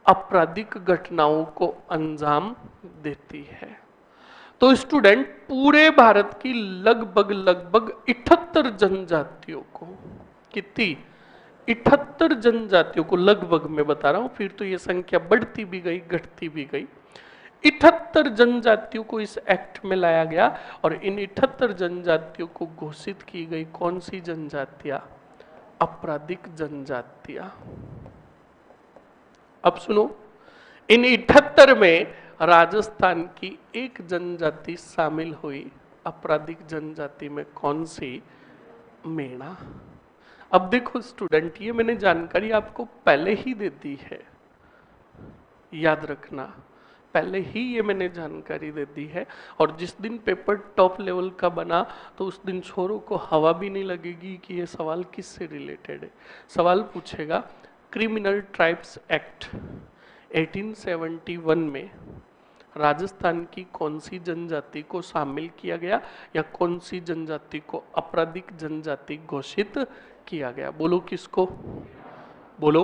Speaker 1: आपराधिक घटनाओं को अंजाम देती है। तो स्टूडेंट, पूरे भारत की लगभग 78 जनजातियों को, कितनी? 78 जनजातियों को, लगभग मैं बता रहा हूं, फिर तो ये संख्या बढ़ती भी गई, घटती भी गई। 78 जनजातियों को इस एक्ट में लाया गया और इन 78 जनजातियों को घोषित की गई कौन सी जनजातियां? आपराधिक जनजातियां। अब सुनो, इन 78 में राजस्थान की एक जनजाति शामिल हुई आपराधिक जनजाति में, कौन सी? मेणा। अब देखो स्टूडेंट, ये मैंने जानकारी आपको पहले ही दे दी है, याद रखना, पहले ही ये मैंने जानकारी दे दी है। और जिस दिन पेपर टॉप लेवल का बना तो उस दिन छोरों को हवा भी नहीं लगेगी कि ये सवाल किससे रिलेटेड है। सवाल पूछेगा क्रिमिनल ट्राइब्स एक्ट 1871 में राजस्थान की कौन सी जनजाति को शामिल किया गया या कौन सी जनजाति को आपराधिक जनजाति घोषित किया गया? बोलो किसको? बोलो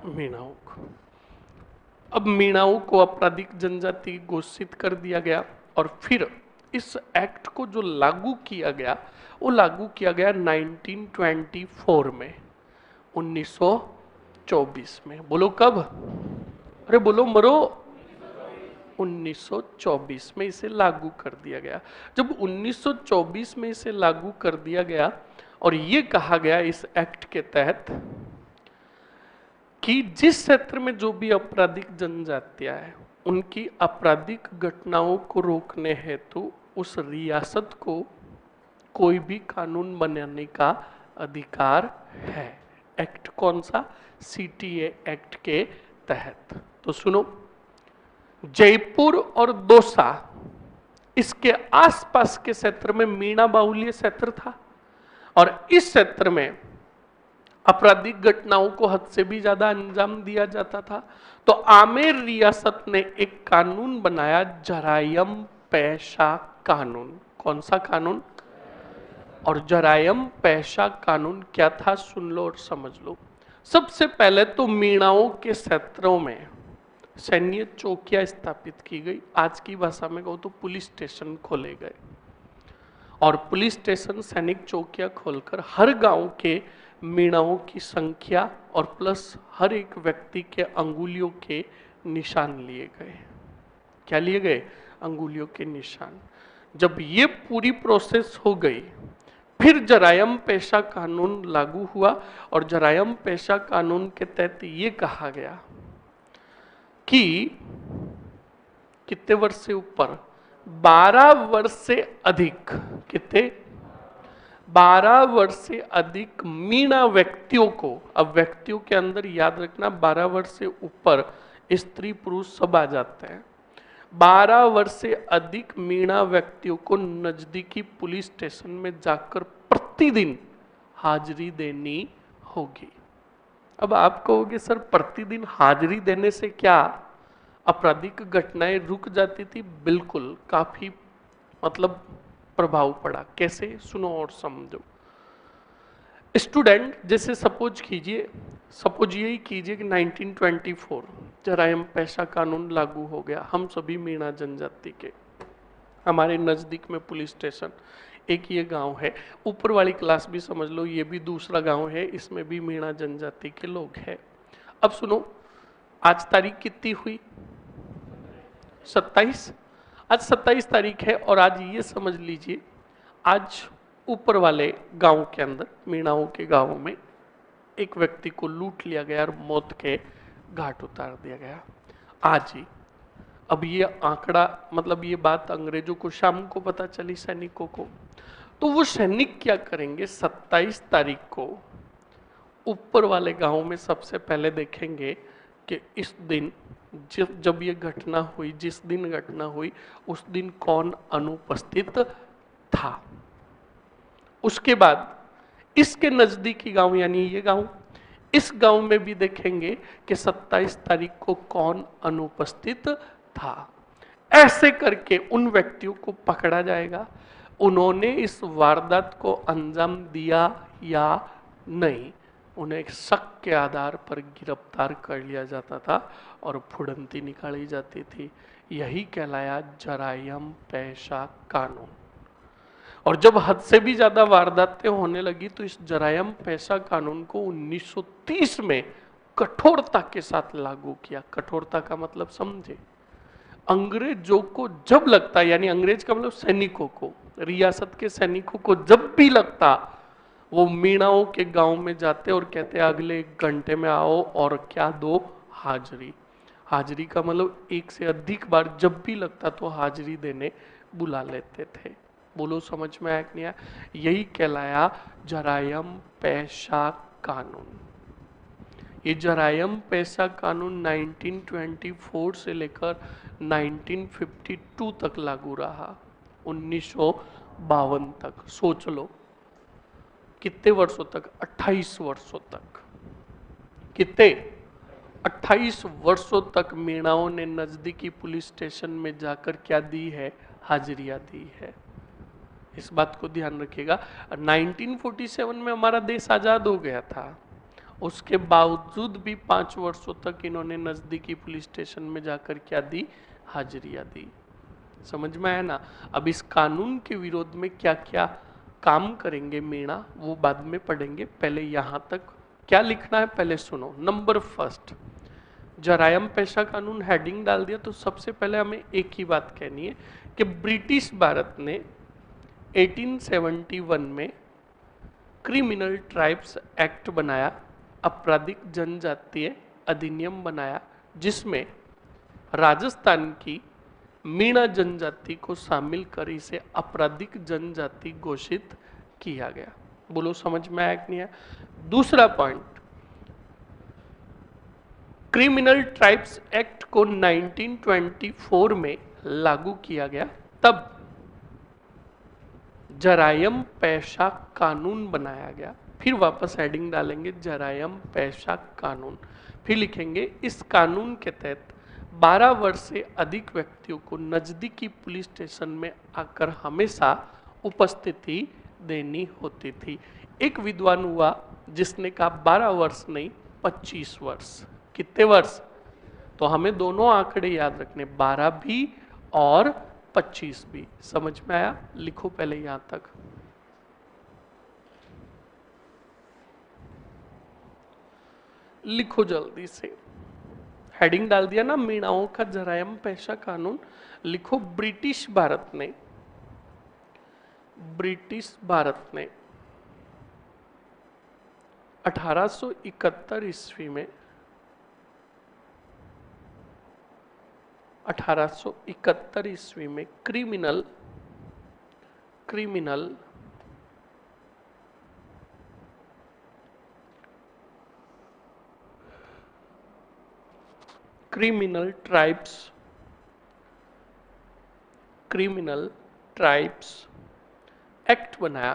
Speaker 1: मीणाओं को। अब मीणाओं को आपराधिक जनजाति घोषित कर दिया गया और फिर इस एक्ट को जो लागू किया गया वो लागू किया गया 1924 में, 1924 में। बोलो कब? अरे बोलो मरो। 1924 में इसे लागू कर दिया गया। जब 1924 में इसे लागू कर दिया गया और ये कहा गया इस एक्ट के तहत कि जिस क्षेत्र में जो भी आपराधिक जनजातियां हैं उनकी आपराधिक घटनाओं को रोकने हेतु उस रियासत को कोई भी कानून बनाने का अधिकार है। एक्ट कौन सा? सीटीए एक्ट के तहत। तो सुनो, जयपुर और दौसा इसके आसपास के क्षेत्र में मीणा बाहुल्य क्षेत्र था और इस क्षेत्र में आपराधिक घटनाओं को हद से भी ज्यादा अंजाम दिया जाता था। तो आमेर रियासत ने एक कानून बनाया, जरायम पेशा कानून। कौन सा कानून? और जरायम पेशा कानून क्या था? सुन लो और समझ लो। सबसे पहले तो मीणाओं के क्षेत्रों में सैन्य चौकियां स्थापित की गई। आज की भाषा में कहूं तो पुलिस स्टेशन खोले गए और पुलिस स्टेशन सैनिक चौकियां खोलकर हर गांव के मीणाओं की संख्या और प्लस हर एक व्यक्ति के अंगुलियों के निशान लिए गए। क्या लिए गए? अंगुलियों के निशान। जब ये पूरी प्रोसेस हो गई फिर जरायम पेशा कानून लागू हुआ और जरायम पेशा कानून के तहत ये कहा गया कि कितने वर्ष से ऊपर? 12 वर्ष से अधिक। कितने? 12 वर्ष से अधिक मीणा व्यक्तियों को, अब व्यक्तियों के अंदर याद रखना 12 वर्ष से ऊपर स्त्री पुरुष सब आ जाते हैं। 12 वर्ष से अधिक मीणा व्यक्तियों को नजदीकी पुलिस स्टेशन में जाकर प्रतिदिन हाजिरी देनी होगी। अब आप कहोगे सर प्रतिदिन हाजिरी देने से क्या आपराधिक घटनाएं रुक जाती थी? बिल्कुल, काफी मतलब प्रभाव पड़ा। कैसे? सुनो और समझो। स्टूडेंट जैसे सपोज यही कीजिए कि 1924 जरायम पेशा कानून लागू हो गया। हम सभी मीणा जनजाति के, हमारे नजदीक में पुलिस स्टेशन, एक ये गांव है, ऊपर वाली क्लास भी समझ लो ये भी दूसरा गांव है, इसमें भी मीणा जनजाति के लोग हैं। अब सुनो, आज तारीख कितनी हुई? 27। आज 27 तारीख है और आज ये समझ लीजिए आज ऊपर वाले गांव के अंदर, मीणाओं के गांव में एक व्यक्ति को लूट लिया गया और मौत के घाट उतार दिया गया आज ही। अब ये आंकड़ा मतलब ये बात अंग्रेजों को शाम को पता चली, सैनिकों को। तो वो सैनिक क्या करेंगे? 27 तारीख को ऊपर वाले गांव में सबसे पहले देखेंगे कि इस दिन जब ये घटना हुई, जिस दिन घटना हुई उस दिन कौन अनुपस्थित था। उसके बाद इसके नजदीकी गांव यानी ये गांव, इस गांव में भी देखेंगे कि 27 तारीख को कौन अनुपस्थित था। ऐसे करके उन व्यक्तियों को पकड़ा जाएगा, उन्होंने इस वारदात को अंजाम दिया या नहीं, उन्हें शक के आधार पर गिरफ्तार कर लिया जाता था और फुड़ंती निकाली जाती थी। यही कहलाया जरायम पेशा कानून। और जब हद से भी ज्यादा वारदातें होने लगी तो इस जरायम पेशा कानून को 1930 में कठोरता के साथ लागू किया। कठोरता का मतलब समझे? अंग्रेजों को जब लगता, यानी अंग्रेज का मतलब सैनिकों को, रियासत के सैनिकों को जब भी लगता, वो मीणाओं के गांव में जाते और कहते अगले 1 घंटे में आओ और क्या दो? हाजिरी। हाजिरी का मतलब 1 से अधिक बार जब भी लगता तो हाजिरी देने बुला लेते थे। बोलो समझ में आया कि नहीं आया? यही कहलाया जरायम पेशा कानून। ये जरायम पेशा कानून 1924 से लेकर 1952 तक लागू रहा, 1952 तक। सोच लो कितने वर्षों तक, 28 वर्षों तक। कितने? 28 वर्षों तक मीणाओं ने नजदीकी पुलिस स्टेशन में जाकर क्या दी है? हाजिरियां दी है। इस बात को ध्यान रखिएगा। 1947 में हमारा देश आजाद हो गया था, उसके बावजूद भी 5 वर्षों तक इन्होंने नजदीकी पुलिस स्टेशन में जाकर क्या दी? हाजिरियां दी। समझ में आया ना? अब इस कानून के विरोध में क्या क्या काम करेंगे मीणा, वो बाद में पढ़ेंगे। पहले यहां तक क्या लिखना है पहले सुनो। नंबर फर्स्ट, जरायम पेशा कानून हेडिंग डाल दिया तो सबसे पहले हमें एक ही बात कहनी है कि ब्रिटिश भारत ने 1871 में क्रिमिनल ट्राइब्स एक्ट बनाया, आपराधिक जनजातीय अधिनियम बनाया, जिसमें राजस्थान की मीणा जनजाति को शामिल कर इसे आपराधिक जनजाति घोषित किया गया। बोलो समझ में आया कि नहीं आया? दूसरा पॉइंट, क्रिमिनल ट्राइब्स एक्ट को 1924 में लागू किया गया, तब जरायम पेशा कानून बनाया गया। फिर वापस हेडिंग डालेंगे जरायम पेशा कानून, फिर लिखेंगे इस कानून के तहत 12 वर्ष से अधिक व्यक्तियों को नजदीकी पुलिस स्टेशन में आकर हमेशा उपस्थिति देनी होती थी। एक विद्वान हुआ जिसने कहा 12 वर्ष नहीं 25 वर्ष। कितने वर्ष? तो हमें दोनों आंकड़े याद रखने, 12 भी और 25 भी। समझ में आया? लिखो पहले यहां तक। लिखो जल्दी से। हेडिंग डाल दिया ना मीणाओं का जरायम पेशा कानून। लिखो ब्रिटिश भारत ने 1871 ईस्वी में 1871 ईस्वी में क्रिमिनल ट्राइब्स एक्ट बनाया।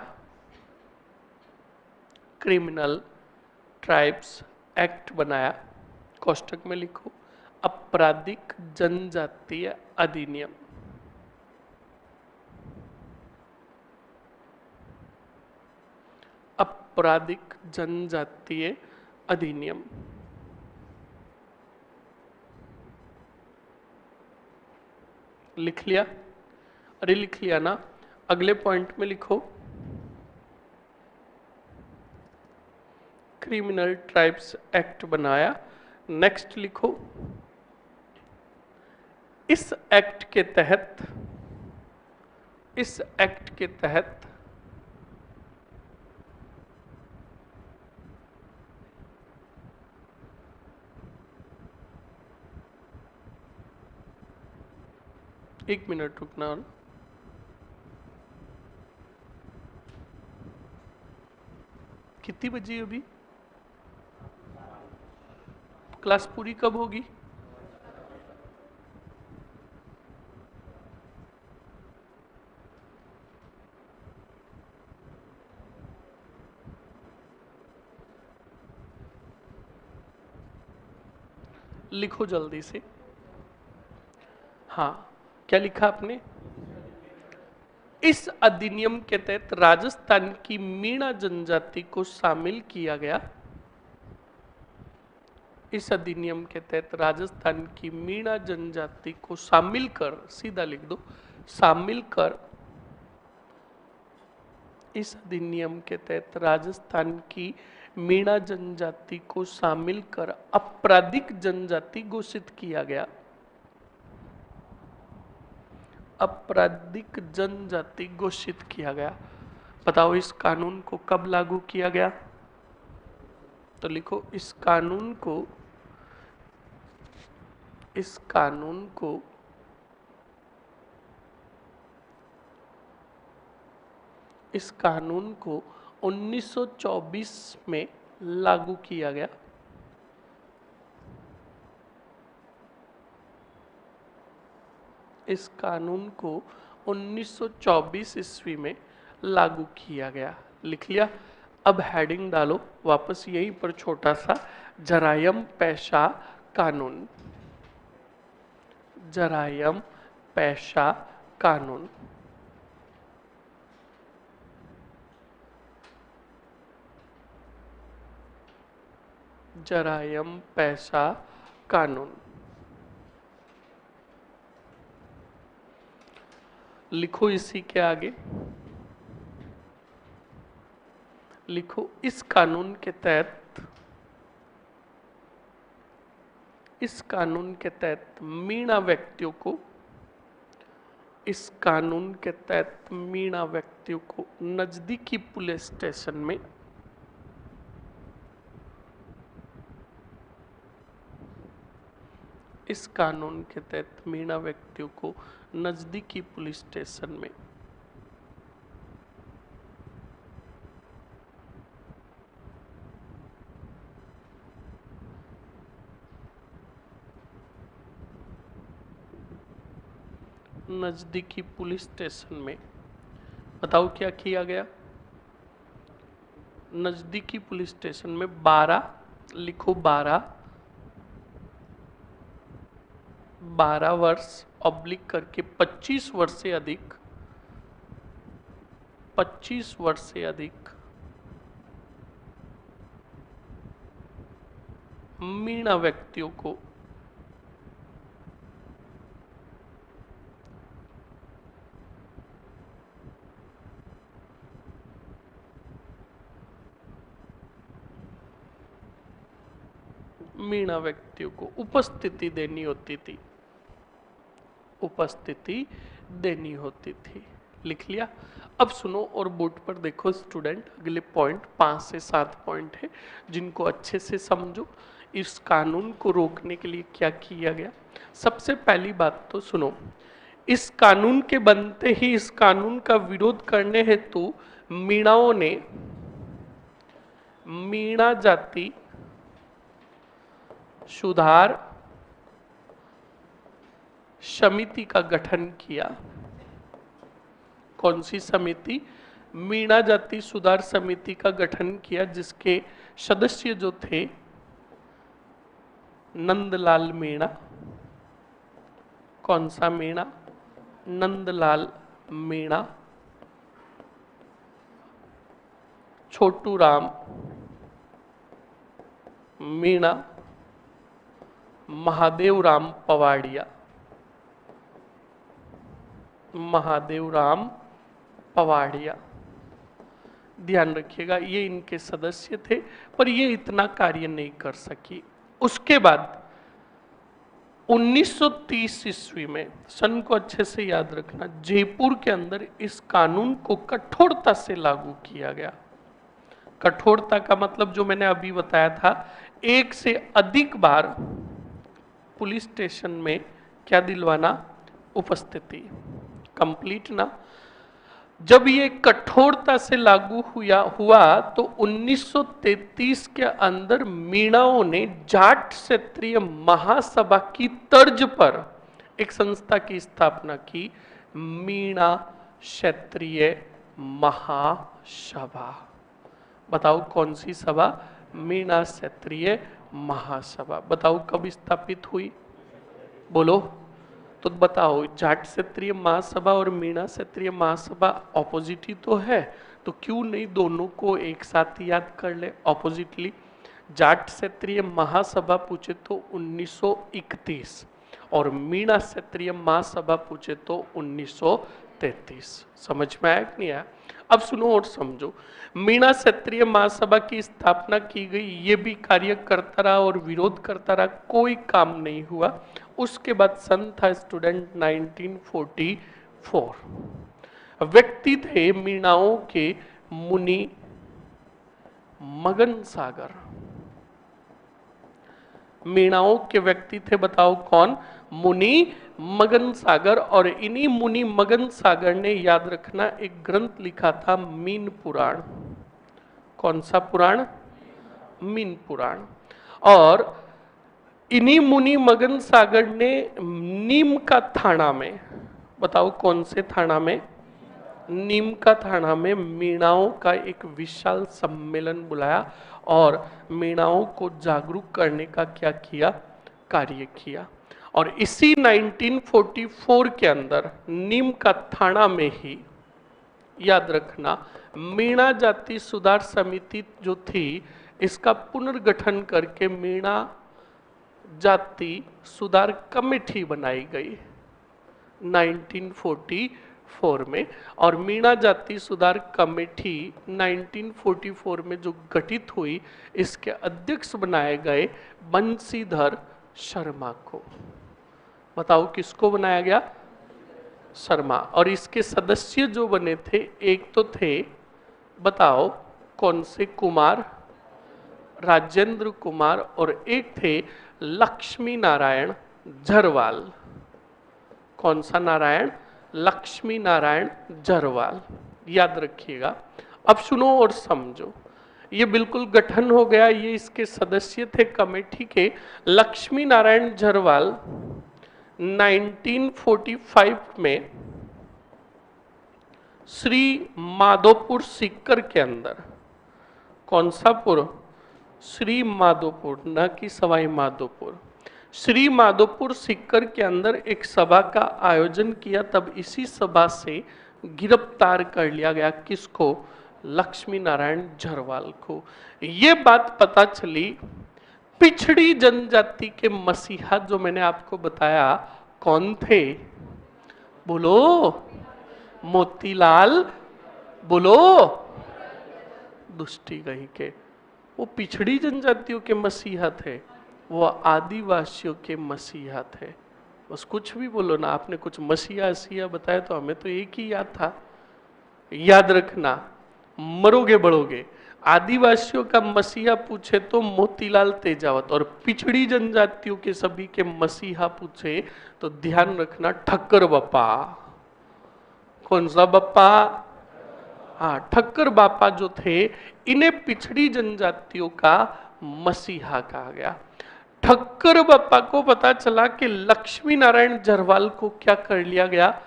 Speaker 1: क्रिमिनल ट्राइब्स एक्ट बनाया, कोष्टक में लिखो आपराधिक जनजातीय अधिनियम। आपराधिक जनजातीय अधिनियम लिख लिया? अरे लिख लिया ना? अगले पॉइंट में लिखो क्रिमिनल ट्राइब्स एक्ट बनाया। नेक्स्ट लिखो इस एक्ट के तहत एक मिनट रुकना। कितनी बजी अभी? क्लास पूरी कब होगी? लिखो जल्दी से। हाँ, क्या लिखा आपने? इस अधिनियम के तहत राजस्थान की मीणा जनजाति को शामिल किया गया। इस अधिनियम के तहत राजस्थान की मीणा जनजाति को शामिल कर, सीधा लिख दो, शामिल कर। इस अधिनियम के तहत राजस्थान की मीणा जनजाति को शामिल कर आपराधिक जनजाति घोषित किया गया। आपराधिक जनजाति घोषित किया गया। बताओ इस कानून को कब लागू किया गया? तो लिखो इस कानून को 1924 में लागू किया गया। इस कानून को 1924 ईस्वी में लागू किया गया। लिख लिया। अब हेडिंग डालो वापस यहीं पर छोटा सा, जरायम पेशा कानून। जरायम पेशा कानून। जरायम पेशा कानून। लिखो इसी के आगे, लिखो इस कानून के तहत, इस कानून के तहत मीणा व्यक्तियों को, इस कानून के तहत मीणा व्यक्तियों को नजदीकी पुलिस स्टेशन में इस कानून के तहत मीणा व्यक्तियों को नजदीकी पुलिस स्टेशन में नजदीकी पुलिस स्टेशन में बताओ क्या किया गया। नजदीकी पुलिस स्टेशन में 12, लिखो 12 वर्ष ऑब्लिक करके 25 वर्ष से अधिक, 25 वर्ष से अधिक मीणा व्यक्तियों को मीणा व्यक्तियों को उपस्थिति देनी होती थी, उपस्थिति देनी होती थी। लिख लिया। अब सुनो और बोर्ड पर देखो स्टूडेंट, अगले पॉइंट 5 से 7 पॉइंट है जिनको अच्छे से समझो। इस कानून को रोकने के लिए क्या किया गया। सबसे पहली बात तो सुनो, इस कानून के बनते ही इस कानून का विरोध करने हेतु मीणाओं ने मीणा जाति सुधार समिति का गठन किया। कौन सी समिति? मीणा जाति सुधार समिति का गठन किया, जिसके सदस्य जो थे नंदलाल मीणा। कौन सा मीणा? नंदलाल मीणा, छोटू राम मीणा, महादेव राम पवाड़िया, महादेव राम पवाड़िया। ध्यान रखिएगा ये इनके सदस्य थे, पर ये इतना कार्य नहीं कर सकी। उसके बाद 1930 ईस्वी में, सन को अच्छे से याद रखना, जयपुर के अंदर इस कानून को कठोरता से लागू किया गया। कठोरता का मतलब जो मैंने अभी बताया था, एक से अधिक बार पुलिस स्टेशन में क्या दिलवाना? उपस्थिति। कंप्लीट ना। जब ये कठोरता से लागू हुआ तो 1933 के अंदर मीणाओं ने जाट क्षेत्रीय महासभा की तर्ज पर एक संस्था की स्थापना की, मीणा क्षेत्रीय महासभा। बताओ कौन सी सभा? मीणा क्षेत्रीय महासभा। बताओ कब स्थापित हुई? बोलो तो बताओ। जाट क्षेत्रीय महासभा और मीणा क्षेत्रीय महासभा ऑपोजिट ही तो है, तो क्यों नहीं दोनों को एक साथ याद कर ले ऑपोजिटली। जाट क्षेत्रीय महासभा पूछे तो 1931 और मीणा क्षेत्रीय महासभा पूछे तो 1933। समझ में आया कि नहीं आया? अब सुनो और समझो। मीणा क्षेत्रीय महासभा की स्थापना की गई, ये भी कार्य करता रहा और विरोध करता रहा, कोई काम नहीं हुआ। उसके बाद सन था स्टूडेंट 1944। व्यक्ति थे मीणाओं के मुनि मगन सागर। मीणाओं के व्यक्ति थे, बताओ कौन? मुनि मगन सागर। और इन्हीं मुनि मगन सागर ने, याद रखना, एक ग्रंथ लिखा था मीन पुराण। कौन सा पुराण? मीन पुराण। और इन्हीं मुनि मगन सागर ने नीम का थाना में बताओ कौन से थाना में? नीम का थाना में मीणाओं का एक विशाल सम्मेलन बुलाया और मीणाओं को जागरूक करने का क्या किया? कार्य किया। और इसी 1944 के अंदर नीम का थाना में ही, याद रखना, मीणा जाति सुधार समिति जो थी इसका पुनर्गठन करके मीणा जाति सुधार कमेटी बनाई गई 1944 में। और मीणा जाति सुधार कमेटी 1944 में जो गठित हुई, इसके अध्यक्ष बनाए गए बंशीधर शर्मा को। बताओ किसको बनाया गया? शर्मा। और इसके सदस्य जो बने थे, एक तो थे, बताओ कौन से? कुमार, राजेंद्र कुमार, और एक थे लक्ष्मी नारायण झरवाल। कौन सा नारायण? लक्ष्मी नारायण झरवाल। याद रखिएगा। अब सुनो और समझो, ये बिल्कुल गठन हो गया। ये इसके सदस्य थे कमेटी के लक्ष्मी नारायण झरवाल 1945 में श्री माधोपुर सीकर के अंदर। कौन सा पुर? श्री माधोपुर, न कि सवाई माधोपुर। श्री माधोपुर सीकर के अंदर एक सभा का आयोजन किया। तब इसी सभा से गिरफ्तार कर लिया गया। किसको? लक्ष्मी नारायण झरवाल को। ये बात पता चली। पिछड़ी जनजाति के मसीहा जो मैंने आपको बताया कौन थे? बोलो। मोतीलाल। बोलो। दुष्टी कहीं के। वो पिछड़ी जनजातियों के मसीहा थे, वो आदिवासियों के मसीहा थे। बस कुछ भी बोलो ना, आपने कुछ मसीहा असीहा बताया तो हमें तो एक ही याद था। याद रखना, मरोगे बड़ोगे। आदिवासियों का मसीहा पूछे तो मोतीलाल तेजावत, और पिछड़ी जनजातियों के सभी के मसीहा पूछे तो ध्यान रखना ठक्कर बप्पा। कौन सा बप्पा? हाँ, ठक्कर बापा जो थे, इन्हें पिछड़ी जनजातियों का मसीहा कहा गया। ठक्कर बापा को पता चला कि लक्ष्मी नारायण झरवाल को क्या कर लिया गया?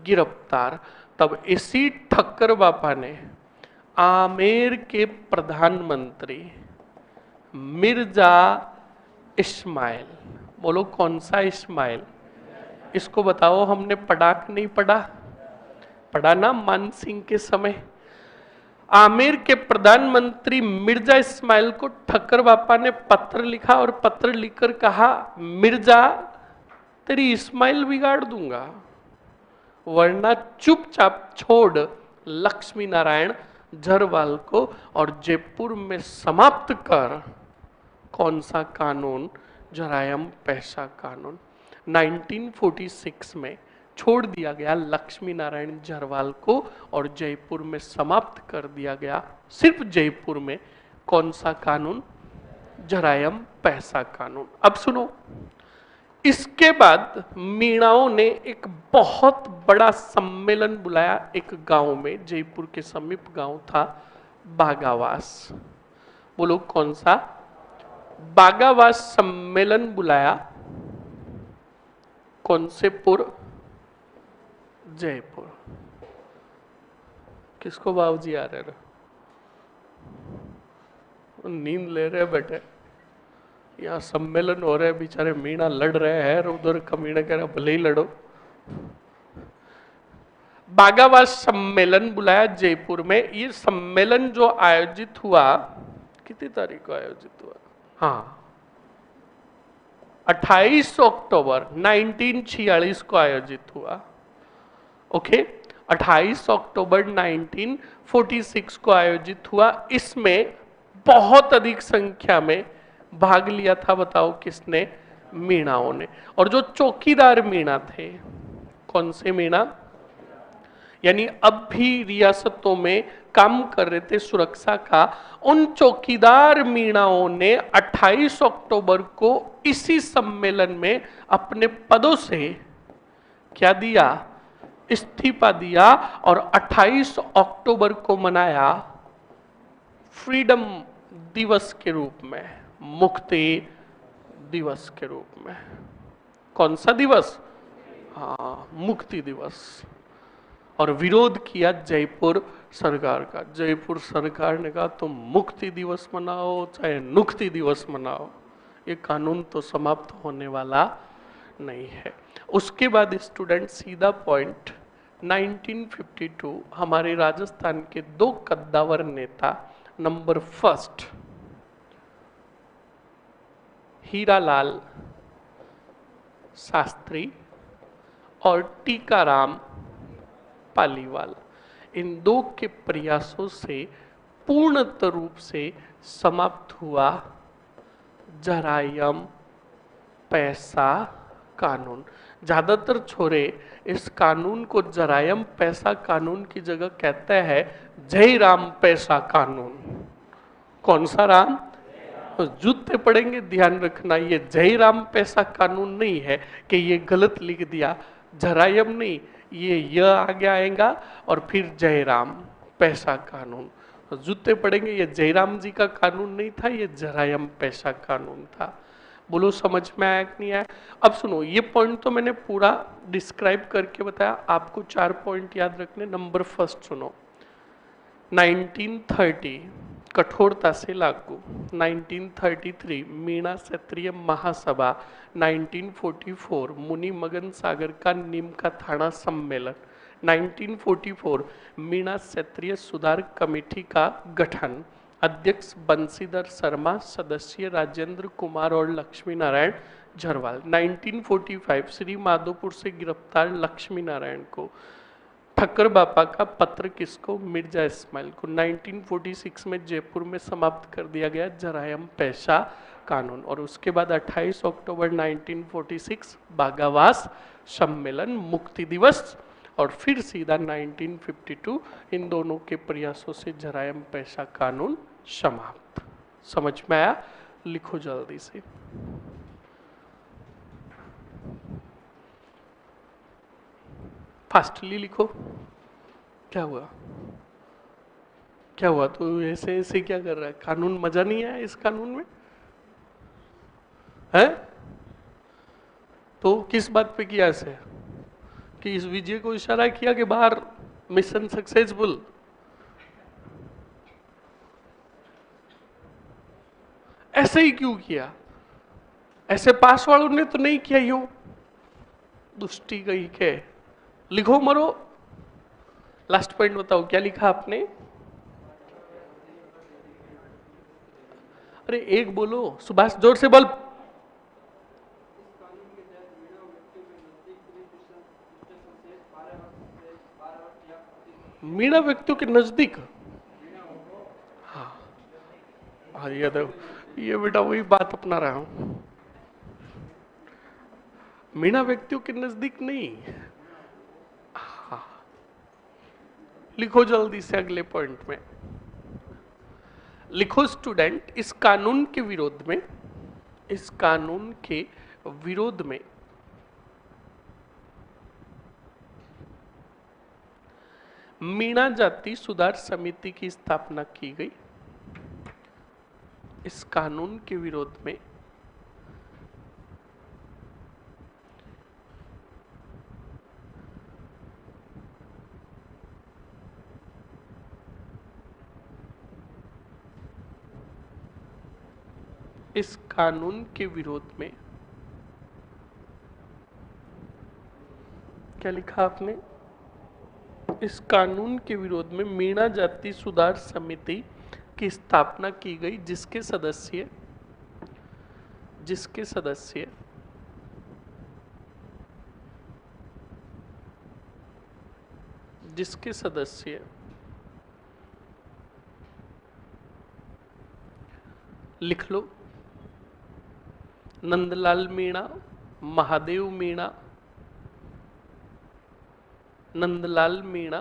Speaker 1: गिरफ्तार। तब इसी ठक्कर बापा ने आमेर के प्रधानमंत्री मिर्जा इस्माइल, बोलो कौन सा इस्माइल? इसको बताओ, हमने पढ़ा कि नहीं पढ़ा? पढ़ा ना मान सिंह के समय। आमेर के प्रधानमंत्री मिर्जा इस्माइल को ठक्कर बापा ने पत्र लिखा और पत्र लिखकर कहा, मिर्जा तेरी इस्माइल बिगाड़ दूंगा, वरना चुपचाप छोड़ लक्ष्मी नारायण झरवाल को और जयपुर में समाप्त कर। कौन सा कानून? जरायम पैसा कानून। 1946 में छोड़ दिया गया लक्ष्मी नारायण झरवाल को और जयपुर में समाप्त कर दिया गया। सिर्फ जयपुर में। कौन सा कानून? जरायम पैसा कानून। अब सुनो, इसके बाद मीणाओं ने एक बहुत बड़ा सम्मेलन बुलाया एक गांव में, जयपुर के समीप गांव था बागावास। बोलो कौन सा? बागावास सम्मेलन बुलाया। कौन से पुर? जयपुर। किसको बाबूजी आ रहे? नींद ले रहे बैठे। यहाँ सम्मेलन हो रहे, बेचारे मीणा लड़ रहे हैं, उधर कमीना कह रहे भले ही लड़ो। बागावास सम्मेलन बुलाया जयपुर में। ये सम्मेलन जो आयोजित हुआ, कितनी तारीख को आयोजित हुआ? हाँ, 28 अक्टूबर 1946 को आयोजित हुआ। ओके, 28 अक्टूबर 1946 को आयोजित हुआ। इसमें बहुत अधिक संख्या में भाग लिया था। बताओ किसने? मीणाओं ने। और जो चौकीदार मीणा थे, कौन से मीणा? यानी अब भी रियासतों में काम कर रहे थे सुरक्षा का, उन चौकीदार मीणाओं ने 28 अक्टूबर को इसी सम्मेलन में अपने पदों से क्या दिया? इस्तीफा दिया। और 28 अक्टूबर को मनाया फ्रीडम दिवस के रूप में, मुक्ति दिवस के रूप में। कौन सा दिवस? हाँ, मुक्ति दिवस। और विरोध किया जयपुर सरकार का। जयपुर सरकार ने कहा तुम मुक्ति दिवस मनाओ चाहे नुक्ति दिवस मनाओ, ये कानून तो समाप्त होने वाला नहीं है। उसके बाद स्टूडेंट सीधा पॉइंट, 1952 हमारे राजस्थान के दो कद्दावर नेता, नंबर फर्स्ट हीरालाल शास्त्री और टीकाराम पालीवाल, इन दो के प्रयासों से पूर्णत रूप से समाप्त हुआ जरायम पैसा कानून। ज्यादातर छोरे इस कानून को जरायम पैसा कानून की जगह कहते हैं जय राम पैसा कानून। कौन सा राम? जूते पड़ेंगे, ध्यान रखना, ये जय राम पैसा कानून नहीं है कि ये गलत लिख दिया, जरायम नहीं, ये आगे आएगा और फिर जय राम पैसा कानून। जूते पड़ेंगे, ये जयराम जी का कानून नहीं था, ये जरायम पैसा कानून था। बोलो समझ में आया कि नहीं आया? अब सुनो, ये पॉइंट तो मैंने पूरा डिस्क्राइब करके बताया, आपको 4 पॉइंट याद रखने। नंबर फर्स्ट सुनो, 1930 कठोरता से लागू, 1933 मीणा क्षत्रिय महासभा, 1944 मुनि मगन सागर का नीम का थाना सम्मेलन, 1944 मीणा क्षत्रिय सुधार कमेटी का गठन, अध्यक्ष बंशीधर शर्मा, सदस्य राजेंद्र कुमार और लक्ष्मी नारायण झरवाल, 1945 श्री माधोपुर से गिरफ्तार लक्ष्मी नारायण को, ठक्कर बापा का पत्र किसको? मिर्जा इस्माइल को, 1946 में जयपुर में समाप्त कर दिया गया जरायम पैसा कानून। और उसके बाद 28 अक्टूबर 1946 बागावास सम्मेलन, मुक्ति दिवस, और फिर सीधा 1952 इन दोनों के प्रयासों से जरायम पैसा कानून समाप्त। समझ में आया? लिखो जल्दी से। फास्टली लिखो। क्या हुआ? क्या हुआ? तो ऐसे ऐसे क्या कर रहा है? कानून मजा नहीं आया इस कानून में है? तो किस बात पे किया ऐसे कि इस विजय को इशारा किया कि बाहर मिशन सक्सेसफुल? ऐसे ही क्यों किया? ऐसे पास वालों ने तो नहीं किया यूं दुष्टी गई के। लिखो मरो। लास्ट पॉइंट बताओ क्या लिखा आपने? अरे एक बोलो सुभाष, जोर से बोल। मीणा व्यक्तियों के नजदीक? हाँ ये देखो, ये बेटा वही बात अपना रहा हूं। मीणा व्यक्तियों के नजदीक नहीं। हाँ लिखो जल्दी से अगले पॉइंट में। लिखो स्टूडेंट, इस कानून के विरोध में, इस कानून के विरोध में मीणा जाति सुधार समिति की स्थापना की गई। इस कानून के विरोध में इस कानून के विरोध में क्या लिखा आपने? इस कानून के विरोध में मीणा जाति सुधार समिति की स्थापना की गई, जिसके सदस्य लिख लो। नंदलाल मीणा, महादेव मीणा, नंदलाल मीणा,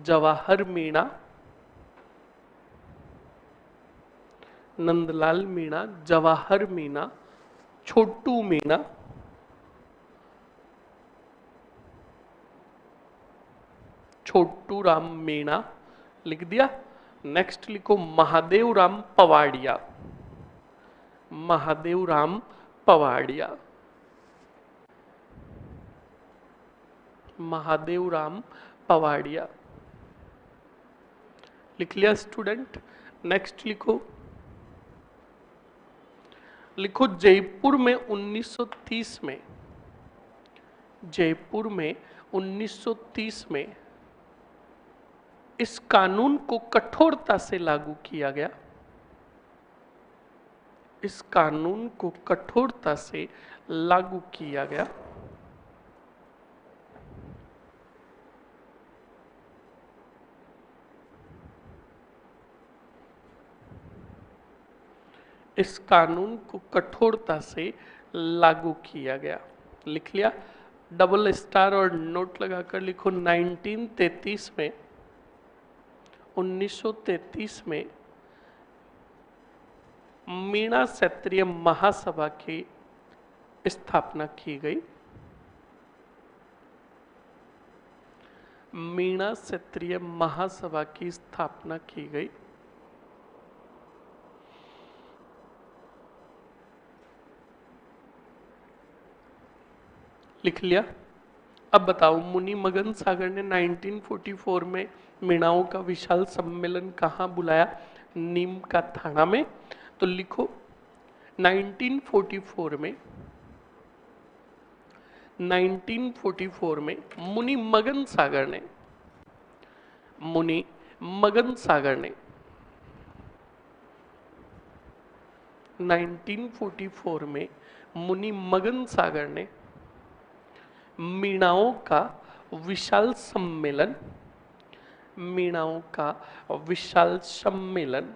Speaker 1: जवाहर मीणा, नंदलाल मीणा, जवाहर मीणा, छोटू मीणा, छोटू राम मीणा, लिख दिया। नेक्स्ट लिखो महादेव राम पवाड़िया, महादेव राम पवाड़िया। महादेव राम पवाड़िया। लिख लिया स्टूडेंट? नेक्स्ट लिखो। लिखो जयपुर में 1930 में, जयपुर में 1930 में इस कानून को कठोरता से लागू किया गया। इस कानून को कठोरता से लागू किया गया। इस कानून को कठोरता से लागू किया गया। लिख लिया? डबल स्टार और नोट लगाकर लिखो 1933 में, 1933 में मीणा क्षेत्रीय महासभा की स्थापना की गई। मीणा क्षेत्रीय महासभा की स्थापना की गई। लिख लिया? अब बताओ मुनि मगन सागर ने 1944 में मीणाओं का विशाल सम्मेलन कहाँ बुलाया? नीम का थाना में। तो लिखो 1944 में, 1944 में मुनि मगन सागर ने, मुनि मगन सागर ने 1944 में मुनि मगन सागर ने मीणाओं का विशाल सम्मेलन, मीणाओं का विशाल सम्मेलन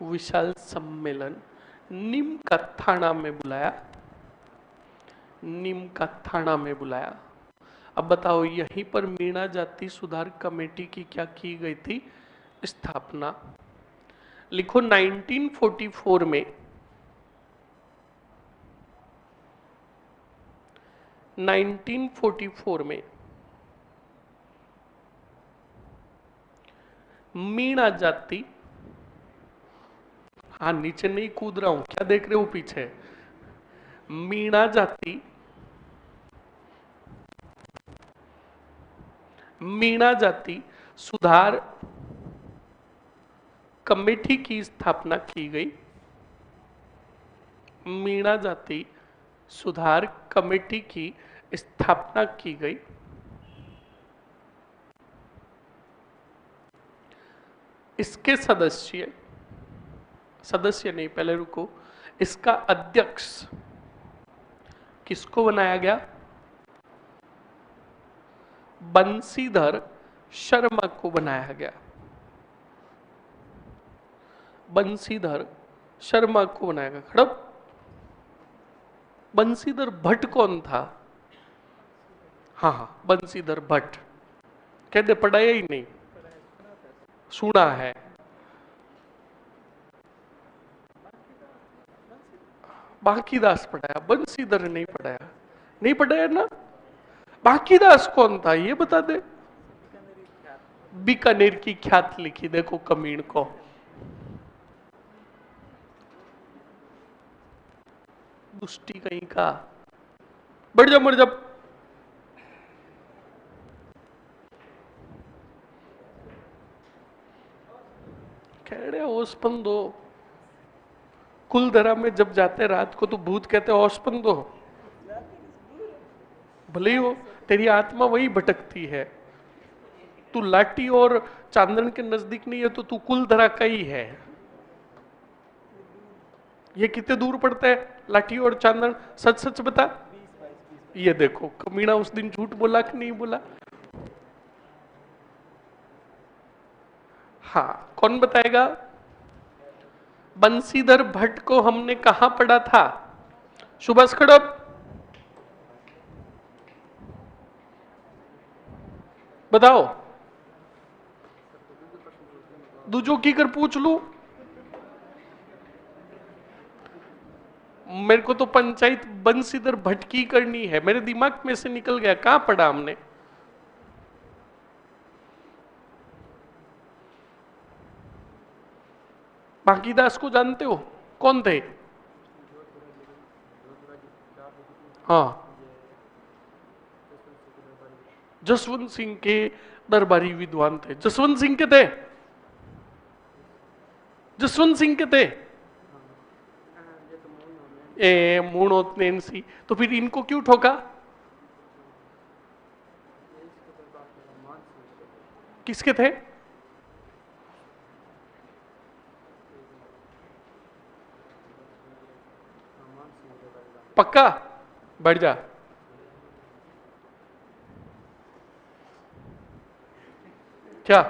Speaker 1: विशाल सम्मेलन नीम का थाना में बुलाया। नीम का थाना में बुलाया। अब बताओ यहीं पर मीणा जाति सुधार कमेटी की क्या की गई थी? स्थापना। लिखो 1944 में, 1944 में मीणा जाति, हाँ नीचे नहीं कूद रहा हूं, क्या देख रहे हो पीछे? मीणा जाति, मीणा जाति सुधार कमेटी की स्थापना की गई। मीणा जाति सुधार कमेटी की स्थापना की गई। इसके सदस्य, सदस्य नहीं पहले रुको, इसका अध्यक्ष किसको बनाया गया? बंशीधर शर्मा को बनाया गया। बंशीधर शर्मा को बनाया गया। खड़प, बंशीधर भट्ट कौन था? हाँ हाँ बंशीधर भट्ट, कहते पढ़ाया ही नहीं, सुना है। बांकीदास पढ़ाया, बंशीधर नहीं पढ़ाया। नहीं पढ़ाया ना? बांकीदास कौन था ये बता दे। बीकानेर की ख्यात लिखी, देखो कमीन को। दुष्टी कहीं का, बढ़ जा मर जा। कह रहे ओसपन दो। कुलधरा में जब जाते रात को तो भूत कहते ओसपन दो। भले ही हो, तेरी आत्मा वही भटकती है। तू लाठी और चांदन के नजदीक नहीं है तो तू कुलधरा का ही है। ये कितने दूर पड़ता है लाठी और चांदन? सच सच बता। ये देखो कमीना उस दिन झूठ बोला कि नहीं बोला? हाँ कौन बताएगा? बंशीधर भट्ट को हमने कहां पढ़ा था? सुभाष खड़प बताओ। दूजो की कर पूछ लू। मेरे को तो पंचायत बंशीधर भट्ट की करनी है, मेरे दिमाग में से निकल गया। कहां पढ़ा हमने? बांकीदास को जानते हो? कौन थे? हाँ, जसवंत सिंह के दरबारी विद्वान थे। जसवंत सिंह के थे, जसवंत सिंह के थे। ए मूणोत्नेन सी, तो फिर इनको क्यों ठोका? किसके थे? पक्का? बढ़ जा। क्या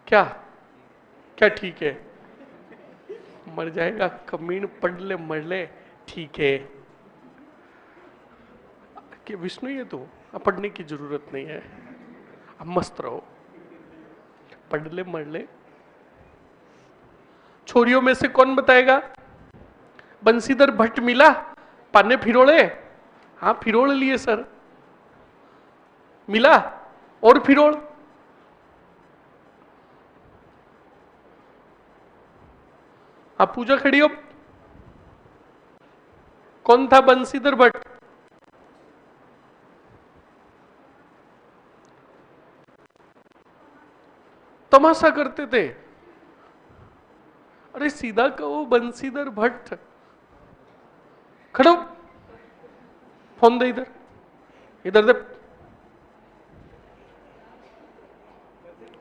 Speaker 1: क्या क्या ठीक है? मर जाएगा कमीन, पढ़ ले मर ले, ठीक है। कि विष्णु ये तो अब पढ़ने की जरूरत नहीं है, अब मस्त रहो, पढ़ ले मर ले। छोरियों में से कौन बताएगा? बंसीधर भट्ट मिला, पाने फिरोड़े? हाँ फिरोड़ लिए सर, मिला और फिरोड़। आप पूजा खड़ी हो, कौन था बंसीधर भट्ट? तमाशा करते थे। अरे सीधा कहो बंसीधर भट्ट। खड़ो, फोन दे इधर, इधर दे,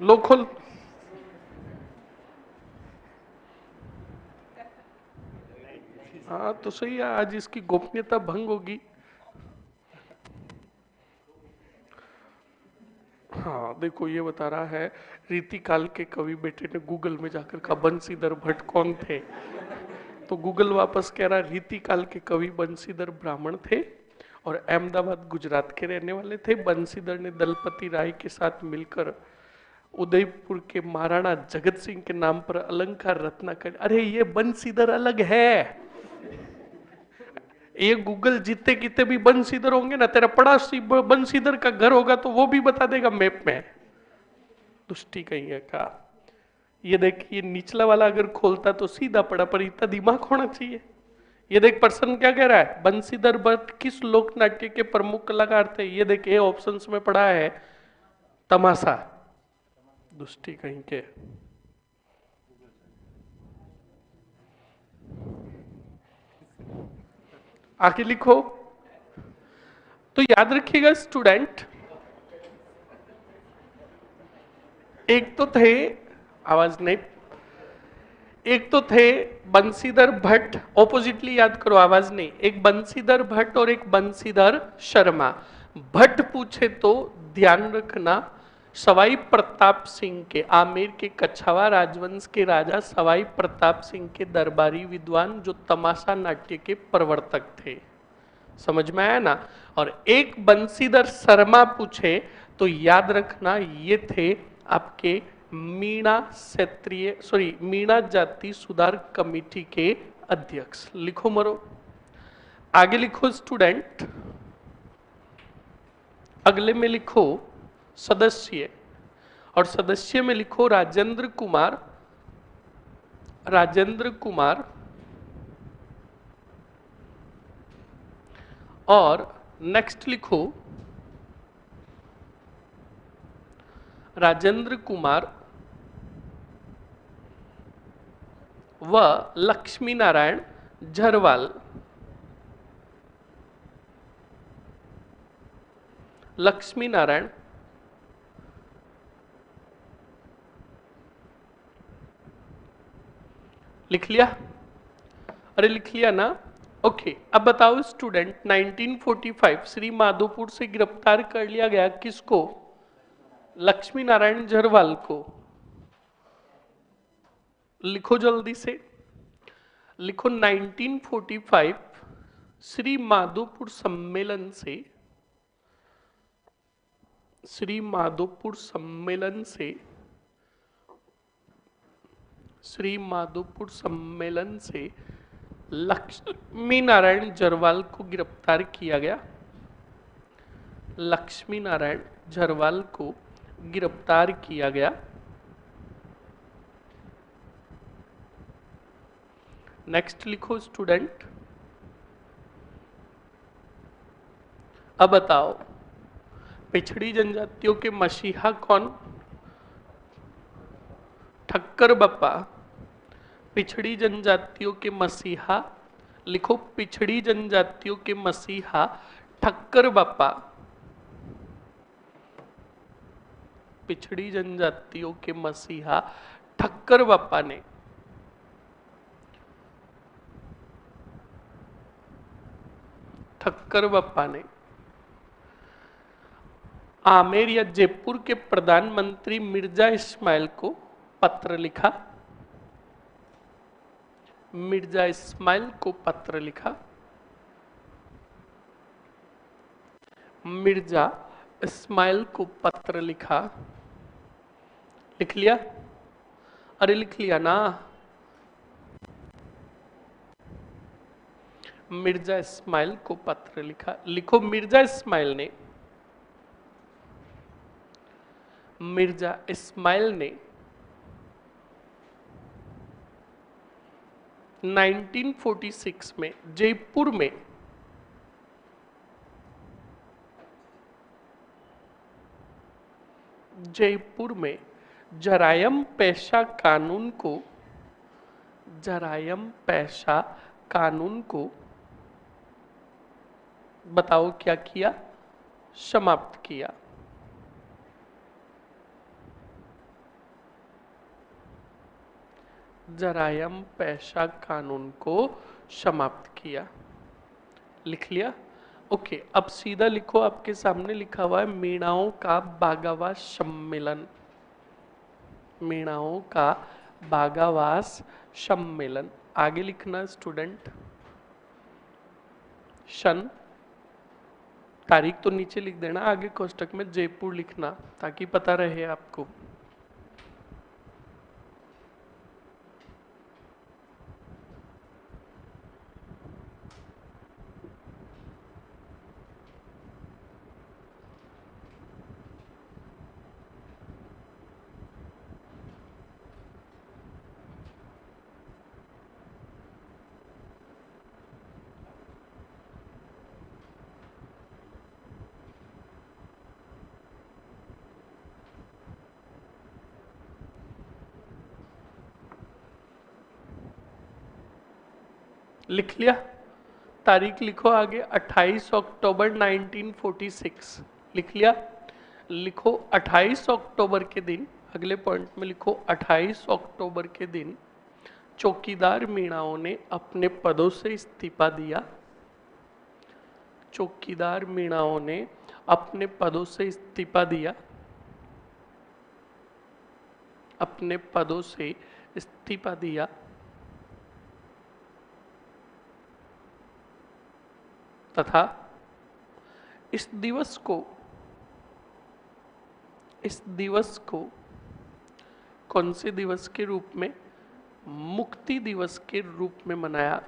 Speaker 1: लो खोल। हाँ तो सही है, आज इसकी गोपनीयता भंग होगी। हाँ देखो ये बता रहा है, रीतिकाल के कवि बेटे ने गूगल में जाकर कहा बंसीधर भट्ट कौन थे, तो गूगल वापस कह रहा रीतिकाल के कवि बंसीधर ब्राह्मण थे और अहमदाबाद गुजरात के रहने वाले थे। बंसीधर ने दलपति राय के साथ मिलकर उदयपुर के महाराणा जगत सिंह के नाम पर अलंकार रत्ना कर। अरे ये बंसीधर अलग है, ये गूगल जितने कितने भी बंसीधर होंगे ना, तेरा पड़ोसी बंसीधर का घर होगा तो वो भी बता देगा मैप में। दुष्टी कहीं है का। ये देख, ये निचला वाला अगर खोलता तो सीधा पड़ा, पर इतना दिमाग होना चाहिए। ये देख पर्सन क्या कह रहा है, बंसीधर भट्ट किस लोक नाट्य के प्रमुख कलाकार थे? ये देख, ये ऑप्शंस में पड़ा है तमाशा। दुष्टी कहीं के। आके लिखो। तो याद रखिएगा स्टूडेंट, एक तो थे, आवाज नहीं, एक तो थे बंसीधर भट्ट, ऑपोजिटली याद करो, आवाज नहीं, एक बंसीधर भट्ट और एक बंसीधर शर्मा। भट्ट पूछे तो ध्यान रखना, सवाई प्रताप सिंह के, आमेर के कछावा राजवंश के राजा सवाई प्रताप सिंह के दरबारी विद्वान जो तमाशा नाट्य के प्रवर्तक थे। समझ में आया ना? और एक बंसीधर शर्मा पूछे तो याद रखना ये थे आपके मीणा क्षेत्रीय, सॉरी मीणा जाति सुधार कमेटी के अध्यक्ष। लिखो मरो, आगे लिखो स्टूडेंट, अगले में लिखो सदस्य, और सदस्य में लिखो राजेंद्र कुमार, राजेंद्र कुमार, और नेक्स्ट लिखो राजेंद्र कुमार व लक्ष्मी नारायण झरवाल। लक्ष्मी नारायण लिख लिया? अरे लिख लिया ना? ओके, अब बताओ स्टूडेंट, 1945 श्री माधोपुर से गिरफ्तार कर लिया गया किसको? लक्ष्मी नारायण झरवाल को। लिखो जल्दी से, लिखो 1945 श्री माधोपुर सम्मेलन से, श्री माधोपुर सम्मेलन से, श्री माधोपुर सम्मेलन से लक्ष्मी नारायण झरवाल को गिरफ्तार किया गया। लक्ष्मी नारायण झरवाल को गिरफ्तार किया गया। नेक्स्ट लिखो स्टूडेंट, अब बताओ, पिछड़ी जनजातियों के मसीहा कौन? ठक्कर बप्पा। पिछड़ी जनजातियों के मसीहा, लिखो पिछड़ी जनजातियों के मसीहा ठक्कर बप्पा। पिछड़ी जनजातियों के मसीहा ठक्कर बप्पा ने आमेर या जयपुर के प्रधानमंत्री मिर्जा इस्माइल को पत्र लिखा। मिर्जा इस्माइल को पत्र लिखा। मिर्जा इस्माइल को पत्र लिखा। लिख लिया? अरे लिख लिया ना। मिर्जा इस्माइल को पत्र लिखा। लिखो मिर्जा इस्माइल ने 1946 में जयपुर में जरायम पेशा कानून को बताओ क्या किया? समाप्त किया। जरायम पेशा कानून को समाप्त किया। लिख लिया? ओके, अब सीधा लिखो, आपके सामने लिखा हुआ है मीणाओं का बागावास सम्मेलन। मीणाओं का बागावास सम्मेलन। आगे लिखना स्टूडेंट। सन, तारीख तो नीचे लिख देना, आगे कोष्टक में जयपुर लिखना ताकि पता रहे आपको। लिख लिया? तारीख लिखो आगे, 28 अक्टूबर 1946। लिख लिया? लिखो 28 अक्टूबर के दिन, अगले पॉइंट में लिखो 28 अक्टूबर के दिन चौकीदार मीणाओं ने अपने पदों से इस्तीफा दिया। चौकीदार मीणाओं ने अपने पदों से इस्तीफा दिया। अपने पदों से इस्तीफा दिया तथा इस दिवस को कौन से दिवस के रूप में? मुक्ति दिवस के रूप में मनाया।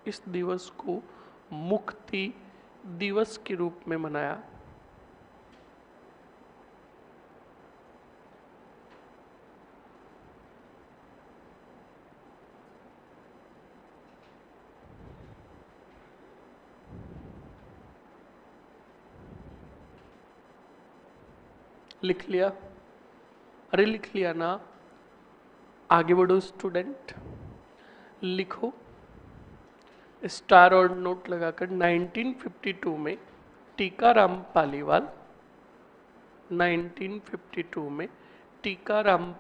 Speaker 1: इस दिवस को मुक्ति दिवस के रूप में मनाया। लिख लिया? अरे लिख लिया ना। आगे बढ़ो स्टूडेंट। लिखो स्टार और नोट लगाकर 1952 में टीकाराम पालीवाल 1952 में टीकाराम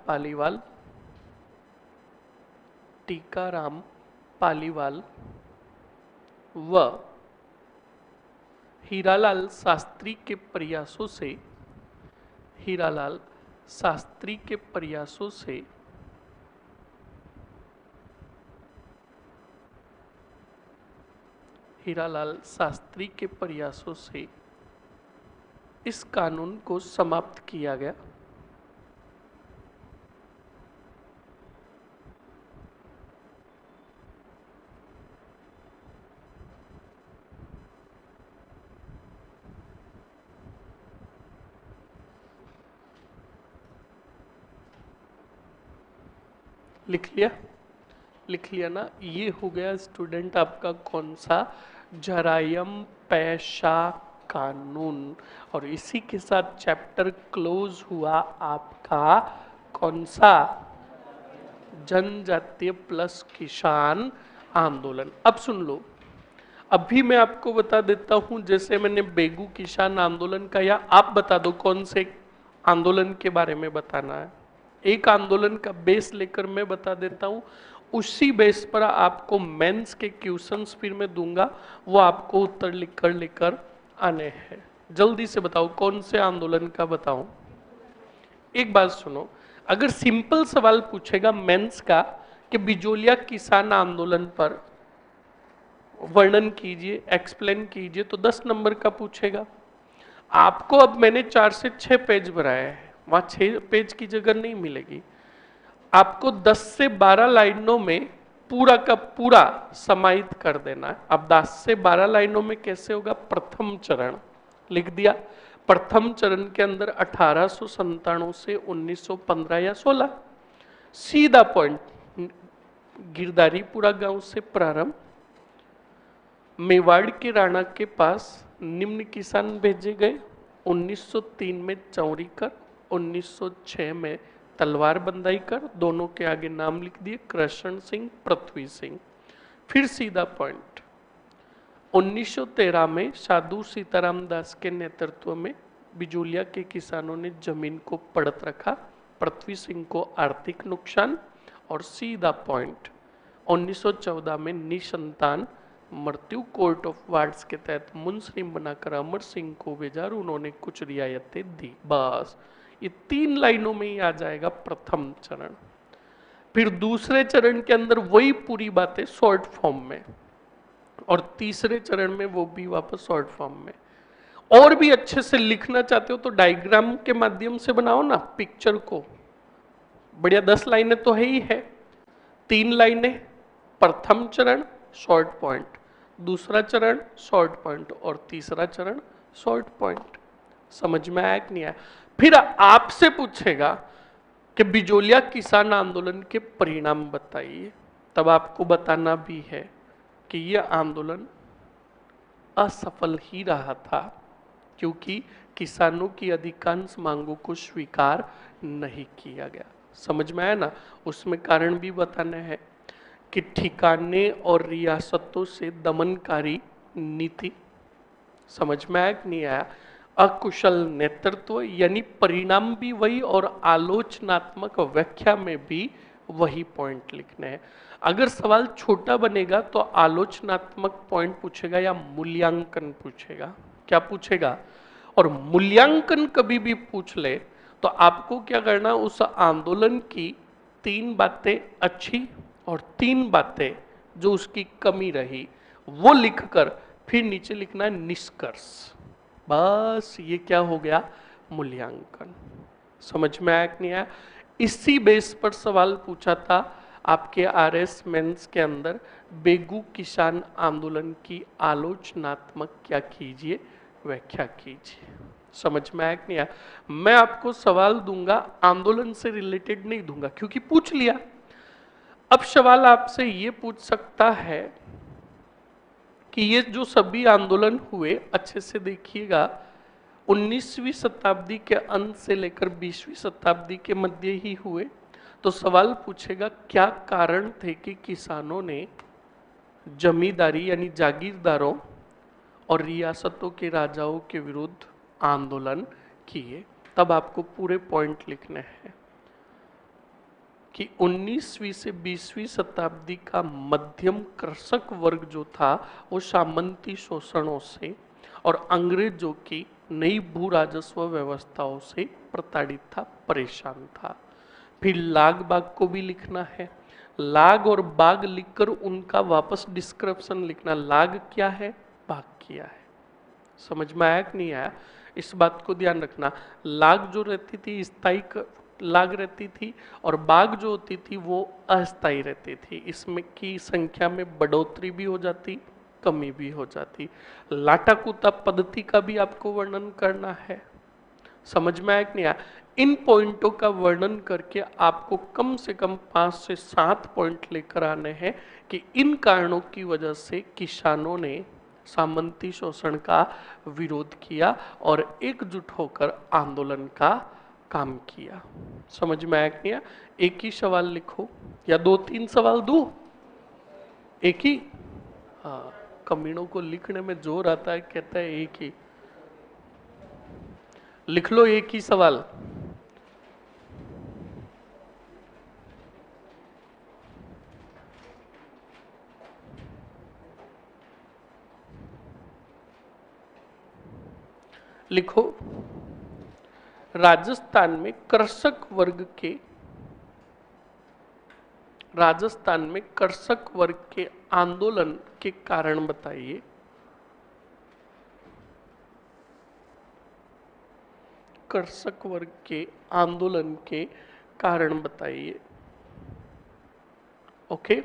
Speaker 1: पालीवाल व हीरालाल शास्त्री के प्रयासों से हीरालाल शास्त्री के प्रयासों से इस कानून को समाप्त किया गया। लिख लिया? लिख लिया ना। ये हो गया स्टूडेंट आपका कौन सा? जरायम पेशा कानून। और इसी के साथ चैप्टर क्लोज हुआ आपका कौन सा? जनजातीय प्लस किसान आंदोलन। अब सुन लो, अभी मैं आपको बता देता हूं, जैसे मैंने बेगू किसान आंदोलन का, या आप बता दो कौन से आंदोलन के बारे में बताना है। एक आंदोलन का बेस लेकर मैं बता देता हूं, उसी बेस पर आपको मेंस के क्वेश्चंस फिर मैं दूंगा, वो आपको उत्तर लिखकर लेकर आने हैं। जल्दी से बताओ कौन से आंदोलन का बताऊं। एक बात सुनो, अगर सिंपल सवाल पूछेगा मेंस का कि बिजोलिया किसान आंदोलन पर वर्णन कीजिए, एक्सप्लेन कीजिए, तो 10 नंबर का पूछेगा। आपको अब मैंने 4 से 6 पेज बनाए हैं, वहां 6 पेज की जगह नहीं मिलेगी। आपको 10 से 12 लाइनों में पूरा का पूरा समाहित कर देना है। अब 10 से 12 लाइनों में कैसे होगा? प्रथम चरण लिख दिया। प्रथम चरण के अंदर 1897 से 1915 या 16, सीधा पॉइंट। गिरधारीपुरा गांव से प्रारंभ, मेवाड़ के राणा के पास निम्न किसान भेजे गए। 1903 में चौरीकर, 1906 में तलवार बंदाई कर, दोनों के आगे नाम लिख दिए, कृष्ण सिंह, पृथ्वी सिंह। फिर सीधा पॉइंट, 1913 में साधु सीताराम दास के नेतृत्व में बिजोलिया के किसानों ने जमीन को पड़त रखा, पृथ्वी सिंह को आर्थिक नुकसान। और सीधा पॉइंट, 1914 में निसंतान मृत्यु, कोर्ट ऑफ वार्ड्स के तहत मुंसलिम बनाकर अमर सिंह को भेजा और उन्होंने कुछ रियायतें दी। बस ये 3 लाइनों में ही आ जाएगा प्रथम चरण। फिर दूसरे चरण के अंदर वही पूरी बातें शॉर्ट फॉर्म में, और तीसरे चरण में वो भी वापस शॉर्ट फॉर्म में। और भी अच्छे से लिखना चाहते हो तो डायग्राम के माध्यम से बनाओ ना पिक्चर को, बढ़िया। 10 लाइनें तो है ही है, 3 लाइनें प्रथम चरण शॉर्ट पॉइंट, दूसरा चरण शॉर्ट पॉइंट, और तीसरा चरण शॉर्ट पॉइंट। समझ में आया कि नहीं आया? फिर आपसे पूछेगा कि बिजोलिया किसान आंदोलन के परिणाम बताइए, तब आपको बताना भी है कि यह आंदोलन असफल ही रहा था, क्योंकि किसानों की अधिकांश मांगों को स्वीकार नहीं किया गया। समझ में आया ना? उसमें कारण भी बताना है कि ठिकाने और रियासतों से दमनकारी नीति, समझ में आया कि नहीं आया? अकुशल नेतृत्व, यानी परिणाम भी वही और आलोचनात्मक व्याख्या में भी वही पॉइंट लिखने हैं। अगर सवाल छोटा बनेगा तो आलोचनात्मक पॉइंट पूछेगा या मूल्यांकन पूछेगा। क्या पूछेगा? और मूल्यांकन कभी भी पूछ ले तो आपको क्या करना, उस आंदोलन की 3 बातें अच्छी और 3 बातें जो उसकी कमी रही वो लिखकर फिर नीचे लिखना है निष्कर्ष। बस ये क्या हो गया? मूल्यांकन। समझ में आया कि नहीं आया? इसी बेस पर सवाल पूछा था आपके आरएस मेंस के अंदर, बेगू किसान आंदोलन की आलोचनात्मक क्या कीजिए, व्याख्या कीजिए। समझ में आया कि नहीं आया? मैं आपको सवाल दूंगा, आंदोलन से रिलेटेड नहीं दूंगा क्योंकि पूछ लिया। अब सवाल आपसे ये पूछ सकता है कि ये जो सभी आंदोलन हुए, अच्छे से देखिएगा, 19वीं शताब्दी के अंत से लेकर 20वीं शताब्दी के मध्य ही हुए। तो सवाल पूछेगा क्या कारण थे कि किसानों ने जमींदारी यानी जागीरदारों और रियासतों के राजाओं के विरुद्ध आंदोलन किए। तब आपको पूरे पॉइंट लिखने हैं कि 19वीं से 20वीं शताब्दी का मध्यम कृषक वर्ग जो था वो सामंती शोषणों से और अंग्रेजों की नई भू राजस्व व्यवस्थाओं से प्रताड़ित था, परेशान था। फिर लाग बाग को भी लिखना है, लाग और बाग लिखकर उनका वापस डिस्क्रिप्शन लिखना, लाग क्या है, बाग क्या है। समझ में आया कि नहीं आया? इस बात को ध्यान रखना। लाग जो रहती थी स्थायी लाग रहती थी और बाग जो होती थी वो अस्थायी रहती थी। इसमें की संख्या में बढ़ोतरी भी हो जाती, कमी भी हो जाती। लाटाकूटा पद्धति का भी आपको वर्णन करना है। समझ में आया कि नहीं आया? इन पॉइंटों का वर्णन करके आपको कम से कम 5 से 7 पॉइंट लेकर आने हैं कि इन कारणों की वजह से किसानों ने सामंती शोषण का विरोध किया और एकजुट होकर आंदोलन का काम किया। समझ में आया कि नहीं? एक ही सवाल लिखो या 2-3 सवाल दूं? एक ही? हाँ, कमीनों को लिखने में जोर आता है, कहता है एक ही लिख लो, एक ही सवाल। लिखो, राजस्थान में कृषक वर्ग के आंदोलन के कारण बताइए। कृषक वर्ग के आंदोलन के कारण बताइए। ओके,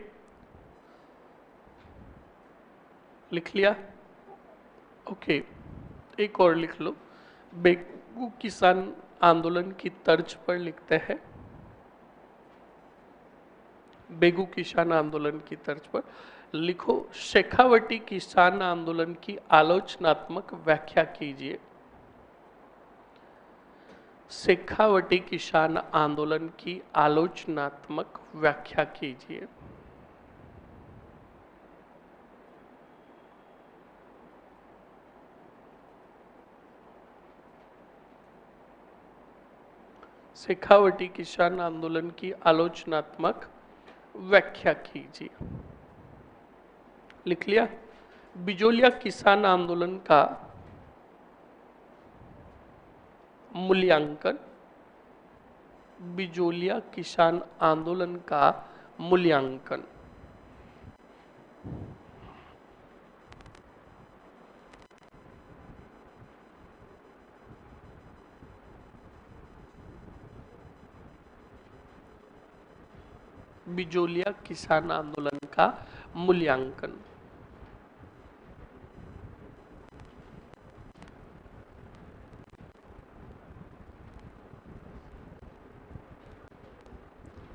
Speaker 1: लिख लिया? ओके, एक और लिख लो। बेगू किसान आंदोलन की तर्ज पर लिखते हैं। बेगू किसान आंदोलन की तर्ज पर लिखो, शेखावटी किसान आंदोलन की आलोचनात्मक व्याख्या कीजिए। शेखावटी किसान आंदोलन की आलोचनात्मक व्याख्या कीजिए। शेखावटी किसान आंदोलन की आलोचनात्मक व्याख्या कीजिए। लिख लिया? बिजोलिया किसान आंदोलन का मूल्यांकन। बिजोलिया किसान आंदोलन का मूल्यांकन। बिजोलिया किसान आंदोलन का मूल्यांकन।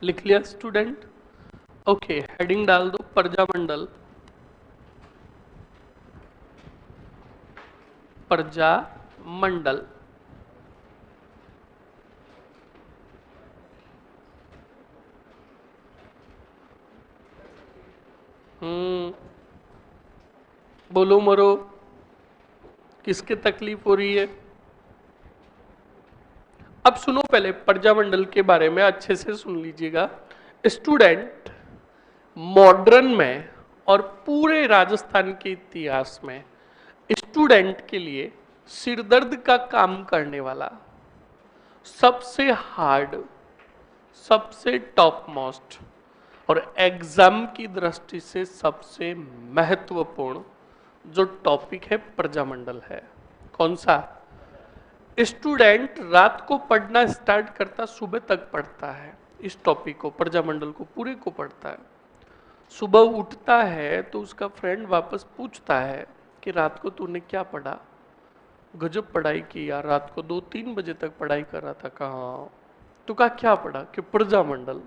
Speaker 1: लिख लिया स्टूडेंट? ओके, हेडिंग डाल दो, प्रजामंडल। प्रजामंडल। बोलो मरो, किसके तकलीफ हो रही है? अब सुनो, पहले प्रजामंडल के बारे में अच्छे से सुन लीजिएगा स्टूडेंट। मॉडर्न में और पूरे राजस्थान के इतिहास में स्टूडेंट के लिए सिरदर्द का काम करने वाला सबसे हार्ड, सबसे टॉप मोस्ट और एग्जाम की दृष्टि से सबसे महत्वपूर्ण जो टॉपिक है प्रजामंडल है। कौन सा? स्टूडेंट रात को पढ़ना स्टार्ट करता, सुबह तक पढ़ता है इस टॉपिक को, प्रजामंडल को पूरे को पढ़ता है। सुबह उठता है तो उसका फ्रेंड वापस पूछता है कि रात को तूने क्या पढ़ा? गजब पढ़ाई की यार, रात को 2-3 बजे तक पढ़ाई कर रहा था। कहाँ? तो कहा क्या पढ़ा? कि प्रजामंडल।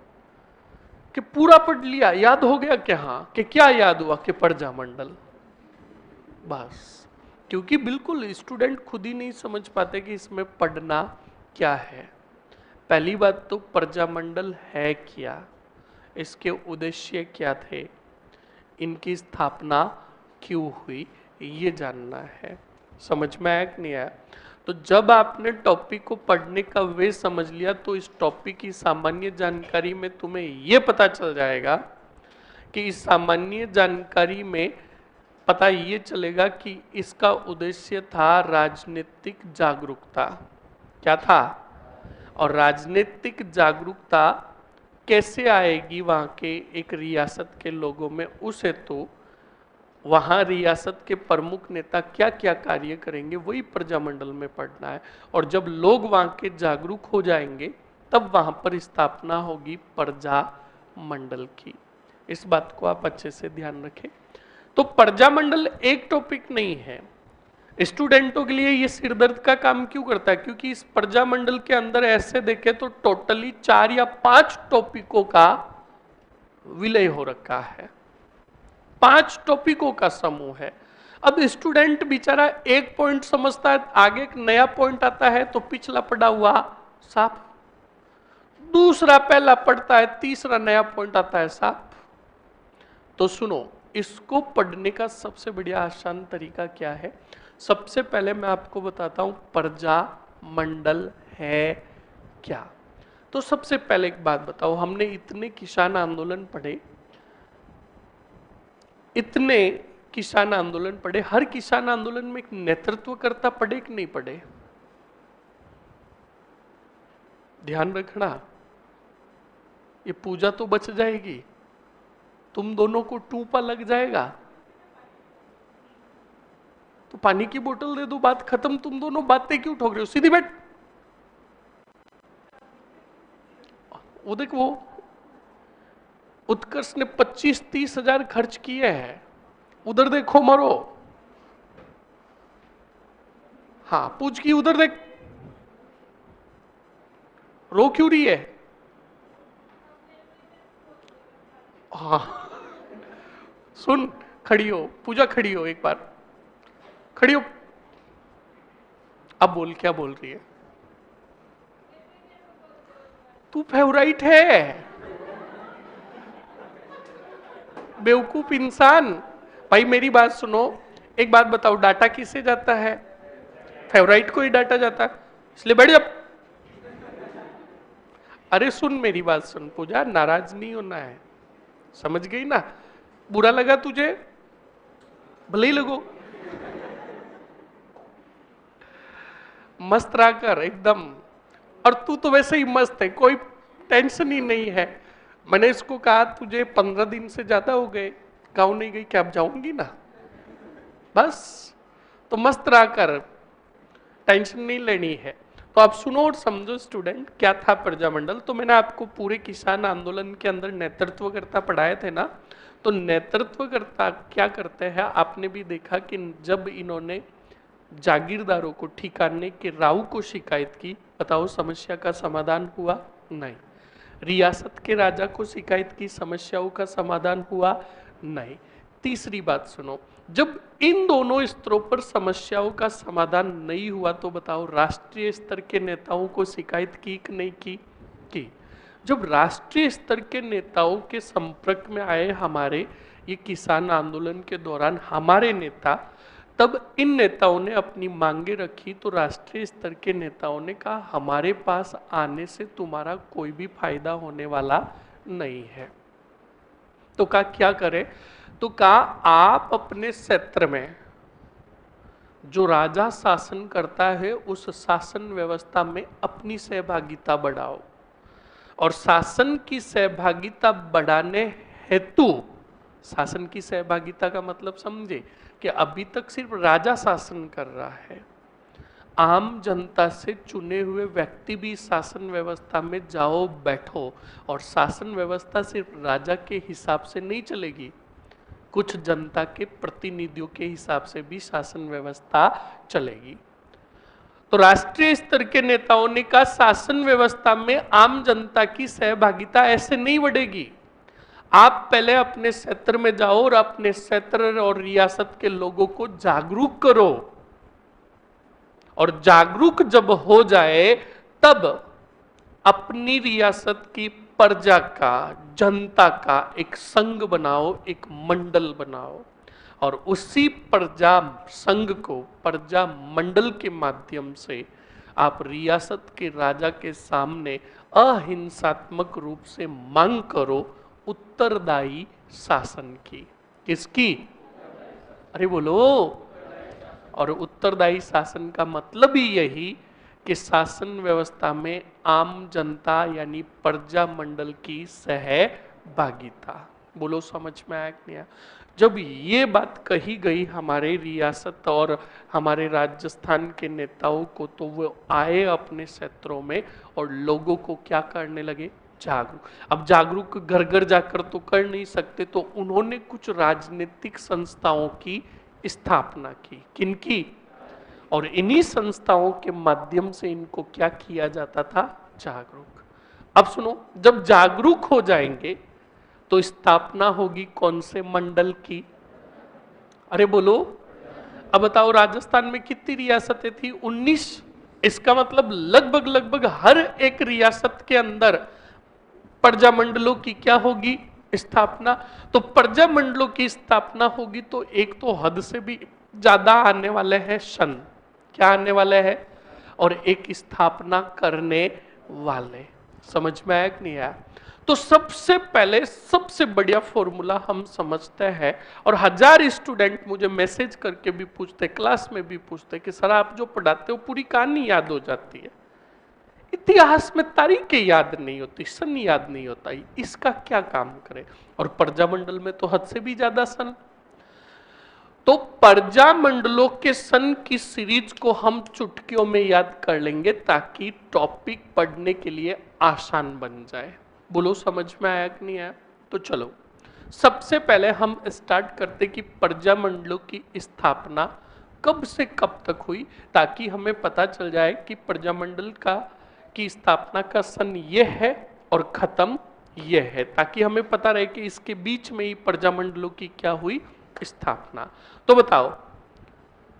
Speaker 1: कि पूरा पढ़ लिया, याद हो गया क्या? हाँ। कि क्या याद हुआ? कि प्रजामंडल। बस, क्योंकि बिल्कुल स्टूडेंट खुद ही नहीं समझ पाते कि इसमें पढ़ना क्या है। पहली बात तो प्रजामंडल है क्या, इसके उद्देश्य क्या थे, इनकी स्थापना क्यों हुई, ये जानना है। समझ में आया कि नहीं आया? तो जब आपने टॉपिक को पढ़ने का वे समझ लिया तो इस टॉपिक की सामान्य जानकारी में तुम्हें यह पता चल जाएगा कि इस सामान्य जानकारी में पता ये चलेगा कि इसका उद्देश्य था राजनीतिक जागरूकता। क्या था? और राजनीतिक जागरूकता कैसे आएगी वहां के एक रियासत के लोगों में, उस हेतु वहां रियासत के प्रमुख नेता क्या क्या कार्य करेंगे, वही प्रजामंडल में पढ़ना है। और जब लोग वहां के जागरूक हो जाएंगे तब वहां पर स्थापना होगी प्रजामंडल की। इस बात को आप अच्छे से ध्यान रखें। तो प्रजामंडल एक टॉपिक नहीं है। स्टूडेंटों के लिए ये सिरदर्द का काम क्यों करता है? क्योंकि इस प्रजामंडल के अंदर ऐसे देखें तो टोटली 4 या 5 टॉपिकों का विलय हो रखा है। 5 टॉपिकों का समूह है। अब स्टूडेंट बेचारा एक पॉइंट समझता है, आगे एक नया पॉइंट आता है तो पिछला पढ़ा हुआ साफ, दूसरा पहला पढ़ता है, तीसरा नया पॉइंट आता है साफ। तो सुनो, इसको पढ़ने का सबसे बढ़िया आसान तरीका क्या है? सबसे पहले मैं आपको बताता हूं प्रजा मंडल है क्या। तो सबसे पहले एक बात बताओ, हमने इतने किसान आंदोलन पढ़े, इतने किसान आंदोलन पढ़े, हर किसान आंदोलन में एक नेतृत्वकर्ता पढ़े कि नहीं पढ़े? ध्यान रखना, ये पूजा तो बच जाएगी, तुम दोनों को टूपा लग जाएगा तो पानी की बोतल दे दो, बात खत्म। तुम दोनों बातें क्यों ठोक रहे हो? सीधी बैठ। वो देख, वो उत्कर्ष ने 25-30 हजार खर्च किए हैं, उधर देखो मरो। हाँ, पूछ की उधर देख, रो क्यों रही है? हाँ सुन, खड़ी हो पूजा, खड़ी हो एक बार, खड़ी हो। अब बोल, क्या बोल रही है? तू फेवराइट है, बेवकूफ इंसान। भाई मेरी बात सुनो, एक बात बताओ, डाटा किससे जाता है? फेवराइट को ही डाटा जाता है, इसलिए बैठ जा। अरे सुन, मेरी बात सुन पूजा, नाराज नहीं होना है, समझ गई ना? बुरा लगा तुझे, भले ही लगो, मस्त रहा कर एकदम। और तू तो वैसे ही मस्त है, कोई टेंशन ही नहीं है। मैंने इसको कहा तुझे 15 दिन से ज्यादा हो गए, गाँव नहीं गई, क्या अब जाऊंगी ना? बस, तो मस्त रहा कर, टेंशन नहीं लेनी है। तो आप सुनो और समझो स्टूडेंट, क्या था प्रजामंडल। तो मैंने आपको पूरे किसान आंदोलन के अंदर नेतृत्वकर्ता पढ़ाए थे ना। तो नेतृत्वकर्ता क्या करते हैं, आपने भी देखा कि जब इन्होंने जागीरदारों को ठिकाने के राव को शिकायत की, बताओ समस्या का समाधान हुआ? नहीं। रियासत के राजा को शिकायत की, समस्याओं का समाधान हुआ? नहीं। तीसरी बात सुनो, जब इन दोनों स्तरों पर समस्याओं का समाधान नहीं हुआ तो बताओ राष्ट्रीय स्तर के नेताओं को शिकायत की कि नहीं की? की। जब राष्ट्रीय स्तर के नेताओं के संपर्क में आए हमारे ये किसान आंदोलन के दौरान हमारे नेता, तब इन नेताओं ने अपनी मांगे रखी तो राष्ट्रीय स्तर के नेताओं ने कहा हमारे पास आने से तुम्हारा कोई भी फायदा होने वाला नहीं है। तो कहा क्या करें? तो कहा आप अपने क्षेत्र में जो राजा शासन करता है उस शासन व्यवस्था में अपनी सहभागिता बढ़ाओ, और शासन की सहभागिता बढ़ाने हेतु, शासन की सहभागिता का मतलब समझे कि अभी तक सिर्फ राजा शासन कर रहा है, आम जनता से चुने हुए व्यक्ति भी शासन व्यवस्था में जाओ बैठो, और शासन व्यवस्था सिर्फ राजा के हिसाब से नहीं चलेगी, कुछ जनता के प्रतिनिधियों के हिसाब से भी शासन व्यवस्था चलेगी। तो राष्ट्रीय स्तर के नेताओं ने कहा शासन व्यवस्था में आम जनता की सहभागिता ऐसे नहीं बढ़ेगी, आप पहले अपने क्षेत्र में जाओ और अपने क्षेत्र और रियासत के लोगों को जागरूक करो, और जागरूक जब हो जाए तब अपनी रियासत की प्रजा का, जनता का एक संघ बनाओ, एक मंडल बनाओ, और उसी प्रजा संघ को प्रजा मंडल के माध्यम से आप रियासत के राजा के सामने अहिंसात्मक रूप से मांग करो उत्तरदायी शासन की। किसकी? अरे बोलो। और उत्तरदायी शासन का मतलब ही यही कि शासन व्यवस्था में आम जनता यानी प्रजा मंडल की सहभागिता। बोलो समझ में आया कि नहीं आया? जब ये बात कही गई हमारे रियासत और हमारे राजस्थान के नेताओं को, तो वो आए अपने क्षेत्रों में और लोगों को क्या करने लगे? जागरूक। अब जागरूक घर घर जाकर तो कर नहीं सकते, तो उन्होंने कुछ राजनीतिक संस्थाओं की स्थापना की। किनकी? और इन्हीं संस्थाओं के माध्यम से इनको क्या किया जाता था? जागरूक। अब सुनो, जब जागरूक हो जाएंगे तो स्थापना होगी कौन से मंडल की? अरे बोलो, अब बताओ राजस्थान में कितनी रियासतें थी? 19। इसका मतलब लगभग लगभग हर एक रियासत के अंदर प्रजामंडलों की क्या होगी? स्थापना। तो प्रजामंडलों की स्थापना होगी तो एक तो हद से भी ज्यादा आने वाले हैं सन। क्या आने वाले हैं? और एक स्थापना करने वाले। समझ में आया कि नहीं आया? तो सबसे पहले सबसे बढ़िया फॉर्मूला हम समझते हैं, और 1000 स्टूडेंट मुझे मैसेज करके भी पूछते, क्लास में भी पूछते कि सर आप जो पढ़ाते हो पूरी कहानी याद हो जाती है, इतिहास में तारीखें याद नहीं होती, सन याद नहीं होता, इसका क्या काम करें? और प्रजामंडल में तो हद से भी ज्यादा सन। तो प्रजामंडलों के सन की सीरीज को हम चुटकियों में याद कर लेंगे ताकि टॉपिक पढ़ने के लिए आसान बन जाए। बोलो समझ में आया कि नहीं आया? तो चलो सबसे पहले हम स्टार्ट करते कि प्रजामंडलों की स्थापना कब से कब तक हुई, ताकि हमें पता चल जाए कि प्रजामंडल की स्थापना का सन ये है और खत्म ये है, ताकि हमें पता रहे कि इसके बीच में ही प्रजामंडलों की क्या हुई? स्थापना। तो बताओ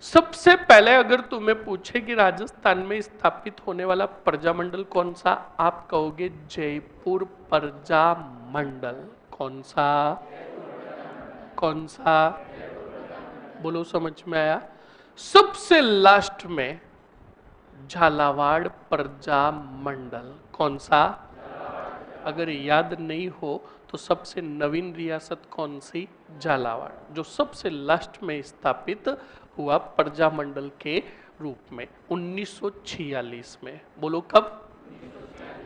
Speaker 1: सबसे पहले अगर तुम्हें पूछे कि राजस्थान में स्थापित होने वाला प्रजामंडल कौन सा, आप कहोगे जयपुर प्रजामंडल। कौन सा? कौन सा? बोलो समझ में आया? सबसे लास्ट में झालावाड़ प्रजामंडल। कौन सा? अगर याद नहीं हो तो सबसे नवीन रियासत कौन सी? झालावाड़, जो सबसे लास्ट में स्थापित हुआ प्रजामंडल के रूप में 1946 में। बोलो कब?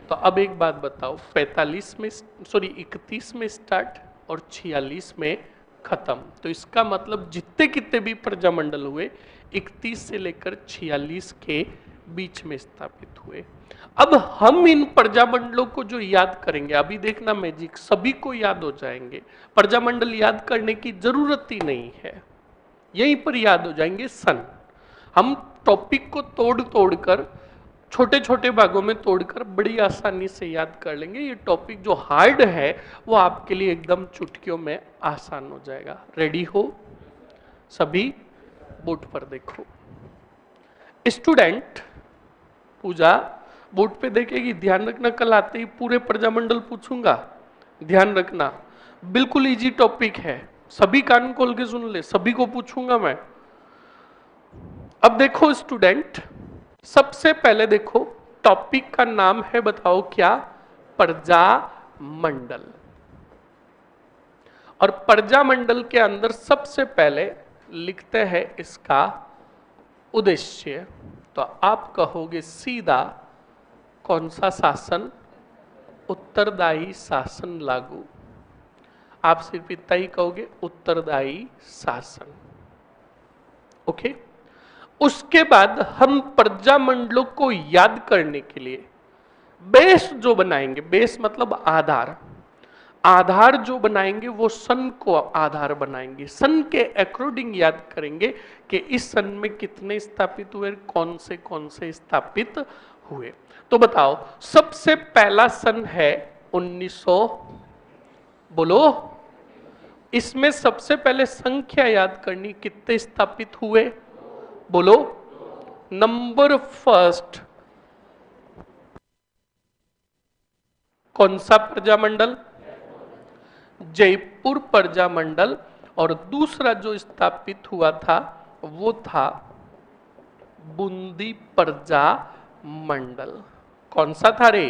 Speaker 1: तो अब एक बात बताओ, 45 में 31 में स्टार्ट और 46 में खत्म, तो इसका मतलब जितने कितने भी प्रजामंडल हुए 31 से लेकर 46 के बीच में स्थापित हुए। अब हम इन प्रजामंडलों को जो याद करेंगे, अभी देखना मैजिक, सभी को याद हो जाएंगे, प्रजामंडल याद करने की जरूरत ही नहीं है, यहीं पर याद हो जाएंगे सन। हम टॉपिक को तोड़ तोड़कर छोटे छोटे भागों में तोड़कर बड़ी आसानी से याद कर लेंगे। ये टॉपिक जो हार्ड है वो आपके लिए एकदम चुटकियों में आसान हो जाएगा। रेडी हो सभी? बोर्ड पर देखो। स्टूडेंट पूजा बोर्ड पे देखेगी, ध्यान रखना कल आते ही पूरे प्रजामंडल पूछूंगा, ध्यान रखना। बिल्कुल इजी टॉपिक है, सभी कान खोल के सुन ले, सभी को पूछूंगा मैं। अब देखो स्टूडेंट, सबसे पहले देखो टॉपिक का नाम है, बताओ क्या? प्रजामंडल। और प्रजामंडल के अंदर सबसे पहले लिखते हैं इसका उद्देश्य। तो आप कहोगे सीधा कौन सा शासन? उत्तरदायी शासन लागू। आप सिर्फ इतना ही कहोगे, उत्तरदायी शासन। ओके। उसके बाद हम प्रजामंडलों को याद करने के लिए बेस जो बनाएंगे, बेस मतलब आधार, आधार जो बनाएंगे वो सन को आधार बनाएंगे, सन के अकॉर्डिंग याद करेंगे कि इस सन में कितने स्थापित हुए, कौन से स्थापित हुए। तो बताओ सबसे पहला सन है 1900। बोलो, इसमें सबसे पहले संख्या याद करनी, कितने स्थापित हुए? बोलो। नंबर फर्स्ट कौन सा प्रजामंडल? जयपुर प्रजामंडल। और दूसरा जो स्थापित हुआ था वो था बूंदी प्रजामंडल। कौन सा था रे?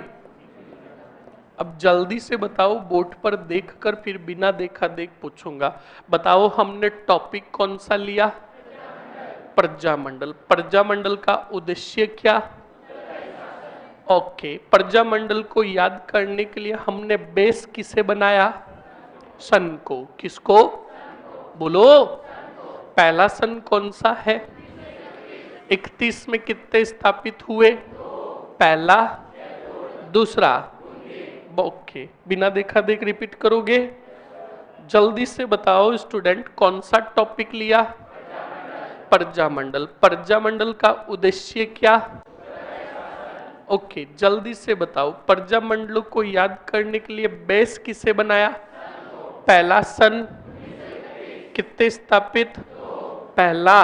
Speaker 1: अब जल्दी से बताओ, बोर्ड पर देखकर फिर बिना देखा देख पूछूंगा। बताओ हमने टॉपिक कौन सा लिया? प्रजामंडल। प्रजामंडल का उद्देश्य क्या? ओके। प्रजामंडल को याद करने के लिए हमने बेस किसे बनाया? सन को। किसको? बोलो। पहला सन कौन सा है? 31 में कितने स्थापित हुए? पहला। दूसरा? ओके, बिना देखा देख रिपीट करोगे? जल्दी से बताओ स्टूडेंट, कौन सा टॉपिक लिया? प्रजामंडल। प्रजामंडल का उद्देश्य क्या? ओके, जल्दी से बताओ, प्रजामंडलों को याद करने के लिए बेस किसे बनाया? पहला सन। कितने स्थापित? पहला।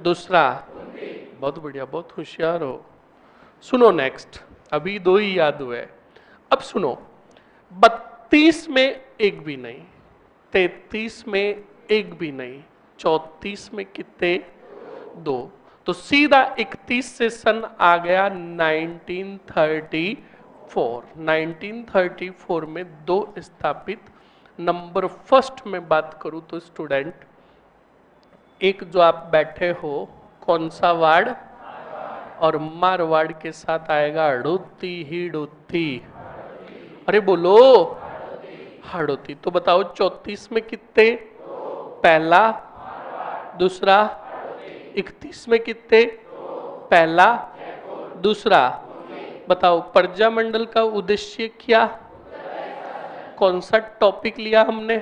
Speaker 1: दूसरा, बहुत बढ़िया, बहुत होशियार हो। सुनो नेक्स्ट, अभी दो ही याद हुए। अब सुनो, 32 में एक भी नहीं, 33 में एक भी नहीं, 34 में कितने? दो। तो सीधा 31 से सन आ गया 1934। 1934 में दो स्थापित। नंबर फर्स्ट में बात करूं तो स्टूडेंट, एक जो आप बैठे हो, कौन सा वार्ड? और मारवाड़ के साथ आएगा हड़ोती ही डोती। अरे बोलो, हड़ोती। तो बताओ 34 में कितने? पहला, दूसरा। 31 में कितने? पहला, दूसरा। बताओ प्रजामंडल का उद्देश्य क्या? कौन सा टॉपिक लिया हमने?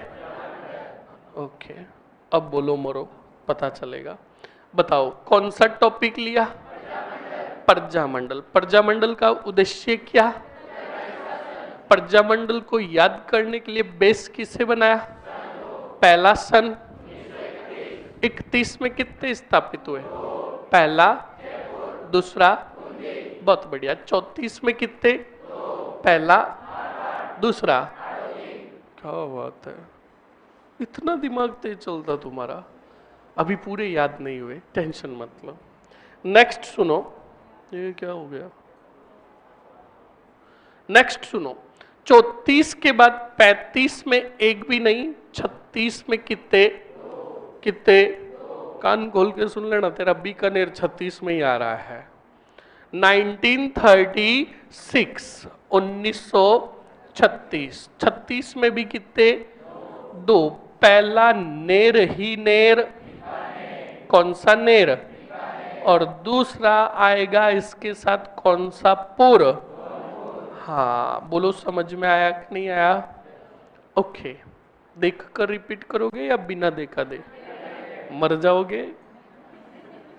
Speaker 1: ओके, अब बोलो मरो, पता चलेगा। बताओ कौन सा टॉपिक लिया? प्रजामंडल। प्रजामंडल का उद्देश्य क्या? प्रजामंडल को याद करने के लिए बेस किसे बनाया? पहला सन। 31 में कितने स्थापित हुए? पहला, दूसरा। बहुत बढ़िया। 34 में कितने? पहला, दूसरा। क्या बात है, इतना दिमाग तेज चलता तुम्हारा। अभी पूरे याद नहीं हुए, टेंशन मत लो। नेक्स्ट सुनो, ये क्या हो गया? नेक्स्ट सुनो, 34 के बाद 35 में एक भी नहीं, 36 में कितने? कितने? कान खोल के सुन लेना, तेरा बीकानेर 36 में ही आ रहा है। 1936, 1936। 36 में भी कितने? दो। पहला नेर ही नेर, कौन सा नेर? और दूसरा आएगा इसके साथ कौन सा पुर? हाँ बोलो, समझ में आया कि नहीं आया? ओके, देख कर रिपीट करोगे या बिना देखा दे? मर जाओगे?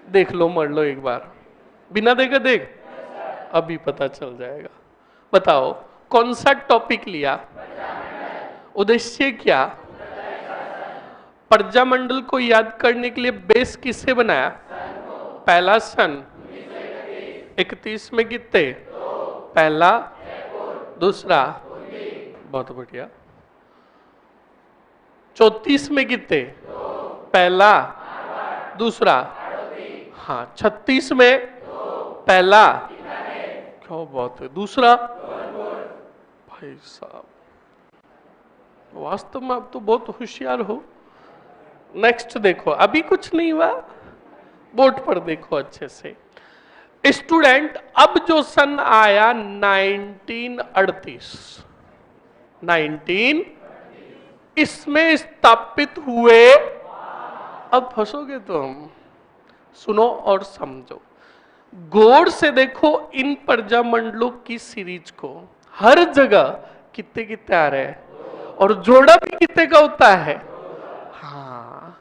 Speaker 1: देख लो, मर लो एक बार, बिना देखा देख, अभी पता चल जाएगा। बताओ कौन सा टॉपिक लिया? उद्देश्य क्या? प्रजामंडल को याद करने के लिए बेस किससे बनाया? पहला सन। 31 में कितने? पहला, दूसरा। बहुत बढ़िया। 34 में कितने? पहला, दूसरा। हाँ। 36 में पहला, क्या बात है, दूसरा। भाई साहब, वास्तव में आप तो बहुत होशियार हो। नेक्स्ट देखो, अभी कुछ नहीं हुआ, बोर्ड पर देखो अच्छे से। स्टूडेंट, अब जो सन आया 1938, 19 इसमें स्थापित हुए। अब फंसोगे तुम, सुनो और समझो, गौर से देखो इन प्रजामंडलों की सीरीज को। हर जगह कितने कितने आ रहे हैं, और जोड़ा भी कितने का होता है? हाँ,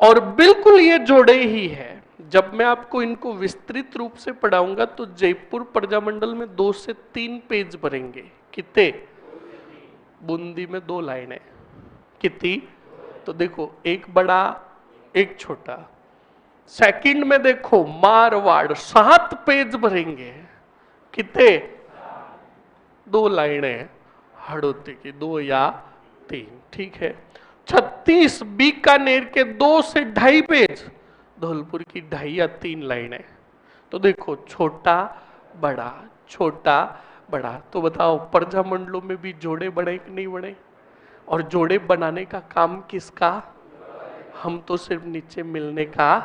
Speaker 1: और बिल्कुल ये जोड़े ही है। जब मैं आपको इनको विस्तृत रूप से पढ़ाऊंगा तो जयपुर प्रजामंडल में 2 से 3 पेज भरेंगे। कितने? बूंदी में 2 लाइनें। कितनी? तो देखो, एक बड़ा एक छोटा। सेकंड में देखो मारवाड़, 7 पेज भरेंगे। कितने? 2 लाइनें हड़ौती की, 2 या 3, ठीक है। 36 बीकानेर के 2 से 2.5 पेज, धौलपुर की 2.5 या 3 लाइनें। तो देखो, छोटा बड़ा, छोटा बड़ा। तो बताओ प्रजामंडलों में भी जोड़े बड़े कि नहीं बड़े? और जोड़े बनाने का काम किसका? हम तो सिर्फ नीचे मिलने का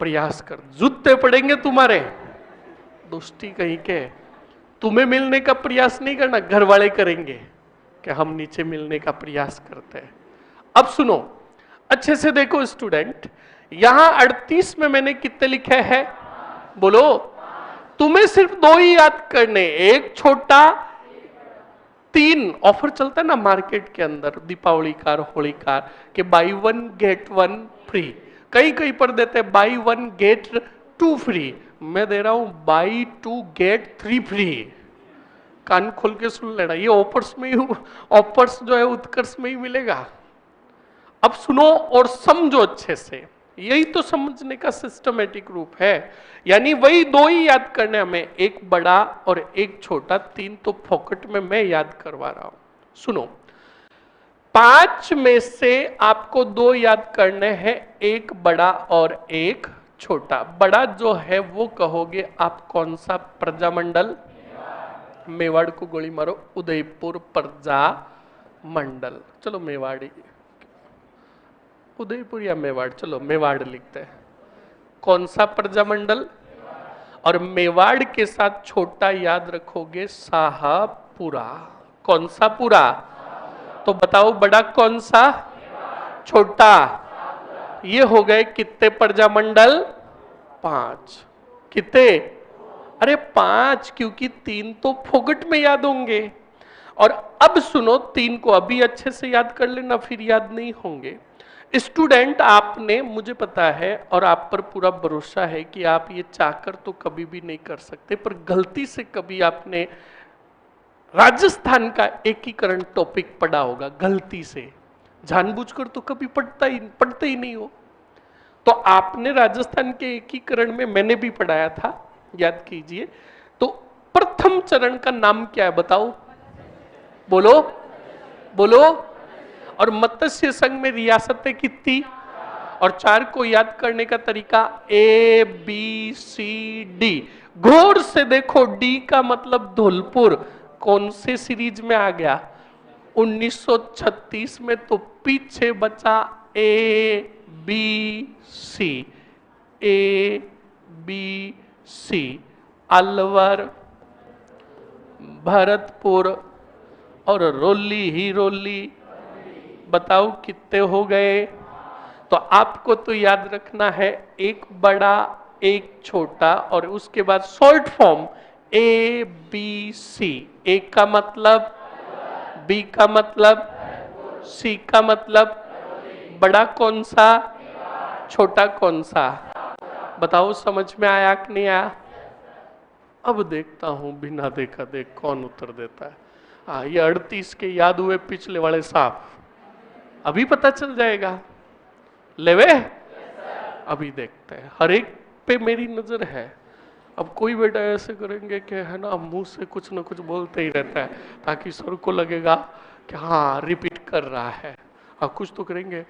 Speaker 1: प्रयास कर। जूते पड़ेंगे तुम्हारे, दोस्ती कहीं के। तुम्हें मिलने का प्रयास नहीं करना, घर वाले करेंगे कि हम नीचे मिलने का प्रयास करते हैं। अब सुनो अच्छे से, देखो स्टूडेंट, यहां 38 में मैंने कितने लिखे हैं? बोलो। तुम्हें सिर्फ 2 ही याद करने, एक छोटा, 3 ऑफर चलता है ना मार्केट के अंदर, दीपावली कार, होली कार, के बाई 1 गेट 1 फ्री। कहीं कहीं पर देते हैं बाई 1 गेट 2 फ्री। मैं दे रहा हूं बाई 2 गेट 3 फ्री। कान खोल के सुन लेना, ये ऑफर्स में ही, ऑफर्स जो है उत्कर्ष में ही मिलेगा। अब सुनो और समझो अच्छे से। यही तो समझने का सिस्टमेटिक रूप है। यानी वही दो ही याद करने हमें, एक बड़ा और एक छोटा, तीन तो फोकट में मैं याद करवा रहा हूं। सुनो, 5 में से आपको 2 याद करने हैं, एक बड़ा और एक छोटा। बड़ा जो है वो कहोगे आप कौन सा प्रजामंडल? मेवाड़ को गोली मारो, उदयपुर प्रजा मंडल। चलो मेवाड़ी, उदयपुर या मेवाड़, चलो मेवाड़ लिखते हैं। कौन सा प्रजामंडल? और मेवाड़ के साथ छोटा याद रखोगे शाहपुरा। कौन सा पुरा? तो बताओ बड़ा कौन सा, छोटा? ये हो गए कितने प्रजामंडल? 5। कितने? अरे 5, क्योंकि 3 तो फोगट में याद होंगे। और अब सुनो, 3 को अभी अच्छे से याद कर लेना, फिर याद नहीं होंगे। स्टूडेंट, आपने, मुझे पता है और आप पर पूरा भरोसा है कि आप ये चाहकर तो कभी भी नहीं कर सकते, पर गलती से कभी आपने राजस्थान का एकीकरण टॉपिक पढ़ा होगा, गलती से। जानबूझकर तो कभी पढ़ते ही नहीं हो। तो आपने राजस्थान के एकीकरण में मैंने भी पढ़ाया था, याद कीजिए। तो प्रथम चरण का नाम क्या है बताओ? बोलो बोलो। और मत्स्य संघ में रियासतें कितनी? और 4 को याद करने का तरीका A B C D। गौर से देखो, डी का मतलब धौलपुर कौन से सीरीज में आ गया? 1936 में। तो पीछे बचा A B C। A B C, Alwar, Bharatpur और रोली ही रोली। बताओ कितने हो गए? तो आपको तो याद रखना है, एक बड़ा एक छोटा, और उसके बाद short form A B C। A का मतलब, B का मतलब, C का मतलब। बड़ा कौन सा, छोटा कौन सा? बताओ समझ में आया कि नहीं आया? अब देखता हूं बिना देखा देख कौन उत्तर देता है। हाँ, ये 38 के याद हुए पिछले वाले साफ, अभी पता चल जाएगा। लेवे अभी देखते हैं, हर एक पे मेरी नजर है। अब कोई बेटा ऐसे करेंगे कि है ना, मुंह से कुछ ना कुछ बोलते ही रहता है ताकि सर को लगेगा कि हाँ रिपीट कर रहा है। हाँ, कुछ तो करेंगे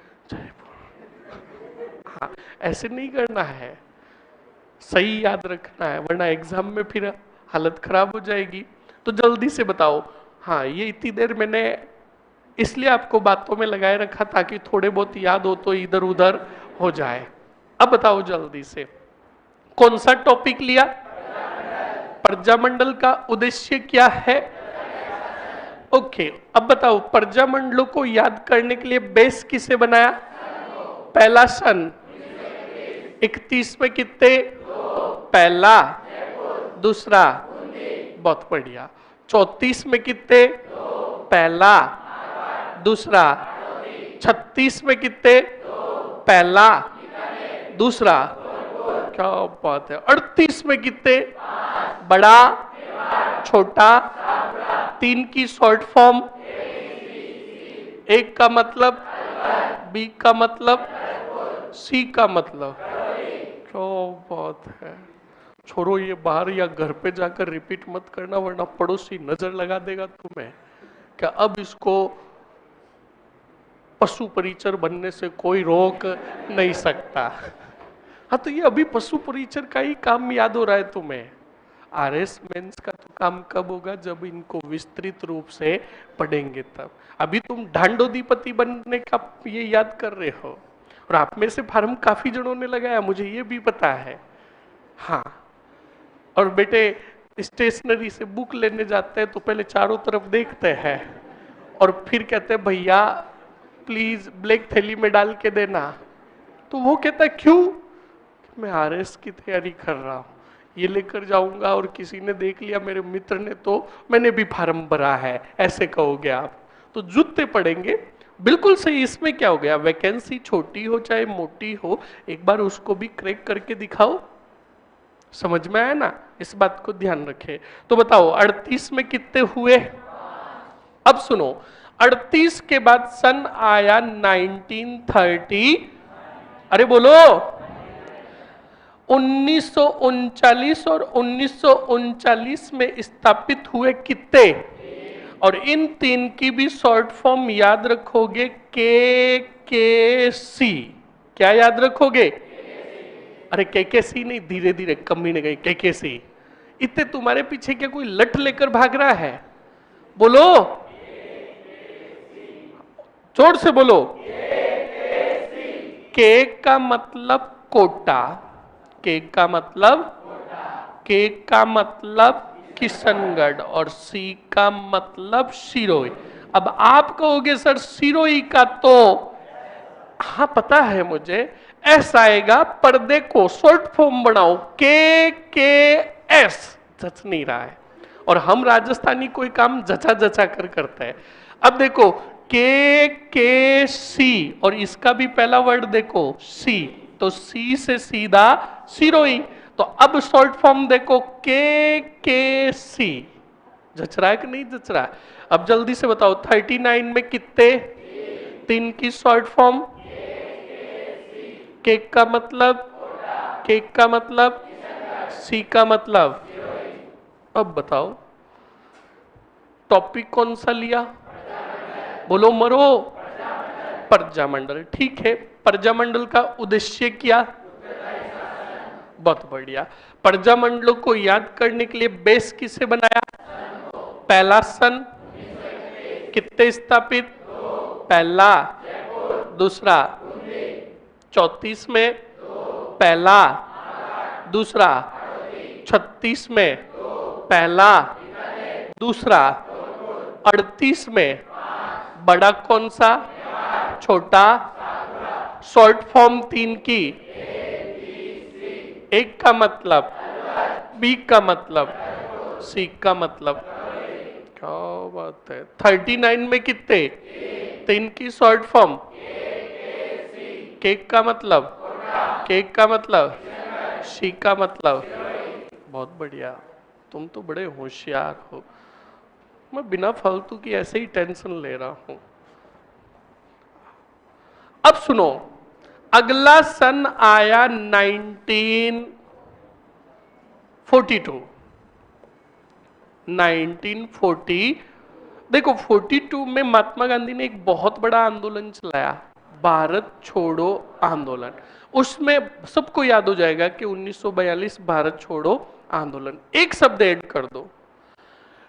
Speaker 1: हाँ, ऐसे नहीं करना है, सही याद रखना है, वरना एग्जाम में फिर हालत खराब हो जाएगी। तो जल्दी से बताओ। हाँ, ये इतनी देर मैंने इसलिए आपको बातों में लगाए रखा ताकि थोड़े बहुत याद हो तो इधर उधर हो जाए। अब बताओ जल्दी से, कौन सा टॉपिक लिया? प्रजामंडल का उद्देश्य क्या है? ओके, अब बताओ प्रजामंडलों को याद करने के लिए बेस किसे बनाया? पहला सन 31 में कितने? पहला, दूसरा, बहुत बढ़िया। 34 में कितने? पहला, दूसरा। 36 में कितने? पहला, दूसरा। क्या बात है। 38 में कितने? बड़ा, छोटा, 3 की शॉर्ट फॉर्म, एक का मतलब, बी का मतलब, सी का मतलब। क्या बात है। छोड़ो, ये बाहर या घर पे जाकर रिपीट मत करना, वरना पड़ोसी नजर लगा देगा तुम्हें। क्या अब इसको पशु परिचर बनने से कोई रोक नहीं सकता। हाँ, तो ये अभी पशु परिचर का ही काम याद हो रहा है तुम्हें। आरएस मेंस का तो काम कब होगा? जब इनको विस्तृत रूप से पढ़ेंगे तब। अभी तुम ढांडोदीपति बनने का ये याद कर रहे हो, और आप में से फार्म काफी जनों ने लगाया, मुझे ये भी पता है। हाँ, और बेटे स्टेशनरी से बुक लेने जाते हैं तो पहले चारों तरफ देखते हैं और फिर कहते हैं भैया प्लीज ब्लैक थैली में डाल के देना। तो वो कहता है क्यों? मैं आरएस की तैयारी कर रहा हूँ, ये लेकर जाऊंगा और किसी ने देख लिया मेरे मित्र ने तो मैंने भी फार्म भरा है, ऐसे कहोगे आप। तो जूते पड़ेंगे, बिल्कुल सही। इसमें क्या हो गया? वैकेंसी छोटी हो चाहे मोटी हो, एक बार उसको भी क्रैक करके दिखाओ। समझ में आया ना? इस बात को ध्यान रखे। तो बताओ 38 में कितने हुए? अब सुनो, 38 के बाद सन आया 1930। अरे बोलो। 1939 और 1939 में स्थापित हुए कितने, और इन तीन की भी शॉर्ट फॉर्म याद रखोगे, के सी। क्या याद रखोगे? अरे के सी नहीं, धीरे धीरे कमी नहीं गई, के सी। इतने तुम्हारे पीछे क्या कोई लठ लेकर भाग रहा है? बोलो, जोर से बोलो। के का मतलब कोटा, के का मतलब, के का मतलब किशनगढ़, और सी का मतलब सिरोही। अब आप कहोगे सर सिरोही का तो, हाँ पता है मुझे, एस आएगा, पर्दे को शॉर्ट फॉर्म बनाओ, के एस। जच नहीं रहा है, और हम राजस्थानी कोई काम जचा जचा कर करते हैं। अब देखो के सी, और इसका भी पहला वर्ड देखो सी, तो सी से सीधा सिरोही। तो अब शॉर्ट फॉर्म देखो के सी। जच रहा है कि नहीं जच रहा है? अब जल्दी से बताओ 39 में कितने, तीन की शॉर्ट फॉर्म, केक का मतलब, केक का मतलब, सी का मतलब। अब बताओ टॉपिक कौन सा लिया? बोलो मरो। प्रजामंडल, ठीक है। प्रजामंडल का उद्देश्य क्या? बहुत बढ़िया। प्रजामंडलों को याद करने के लिए बेस किसे बनाया? पहला सन कितने स्थापित? पहला, दूसरा 34 में, पहला, दूसरा 36 में, पहला, दूसरा 38 में, बड़ा कौन सा, छोटा, शॉर्ट फॉर्म तीन की, एक का मतलब, बी का मतलब, सी का मतलब। क्या बात है। 39 में कितने, तीन की शॉर्ट फॉर्म, केक का मतलब, केक का मतलब, सी का मतलब। बहुत बढ़िया, तुम तो बड़े होशियार हो। मैं बिना फालतू की ऐसे ही टेंशन ले रहा हूं। अब सुनो, अगला सन आया 1942। 1940, देखो 42 में महात्मा गांधी ने एक बहुत बड़ा आंदोलन चलाया, भारत छोड़ो आंदोलन। उसमें सबको याद हो जाएगा कि 1942 भारत छोड़ो आंदोलन। एक शब्द ऐड कर दो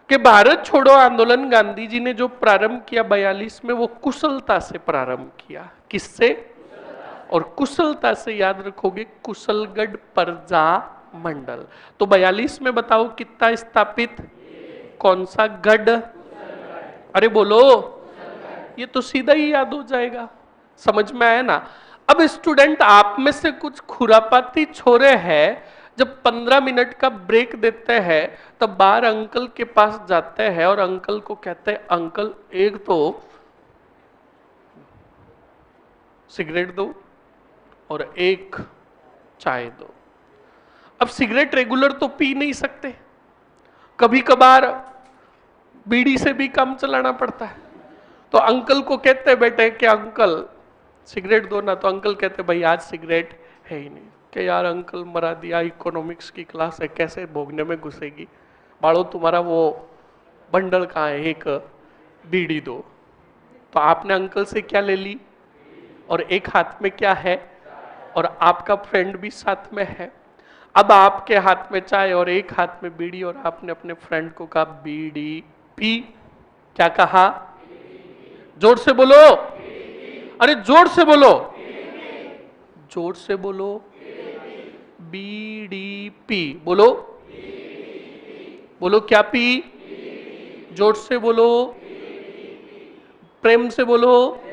Speaker 1: कि भारत छोड़ो आंदोलन गांधी जी ने जो प्रारंभ किया 42 में, वो कुशलता से प्रारंभ किया। किससे? और कुशलता से याद रखोगे, कुशलगढ़ प्रजा मंडल। तो 42 में बताओ कितना स्थापित, कौन सा गढ़? अरे बोलो, ये तो सीधा ही याद हो जाएगा। समझ में आया ना? अब स्टूडेंट आप में से कुछ खुरापाती छोरे हैं, जब 15 मिनट का ब्रेक देते हैं तब बाहर अंकल के पास जाते हैं और अंकल को कहते हैं अंकल एक तो सिगरेट दो और एक चाय दो। अब सिगरेट रेगुलर तो पी नहीं सकते, कभी कभार बीड़ी से भी काम चलाना पड़ता है। तो अंकल को कहते बेटे कि अंकल सिगरेट दो ना, तो अंकल कहते भाई आज सिगरेट है ही नहीं। कि यार अंकल मरा दिया, इकोनॉमिक्स की क्लास है, कैसे भोगने में घुसेगी। बाड़ो तुम्हारा वो बंडल कहाँ है, एक बीड़ी दो। तो आपने अंकल से क्या ले ली, और एक हाथ में क्या है, और आपका फ्रेंड भी साथ में है। अब आपके हाथ में चाय और एक हाथ में बीड़ी, और आपने अपने फ्रेंड को कहा बीड़ी पी। क्या कहा? जोर से बोलो, अरे जोर से बोलो, जोर से बोलो। बीडीपी बोलो, बोलो क्या पी? जोर से बोलो, प्रेम से बोलो।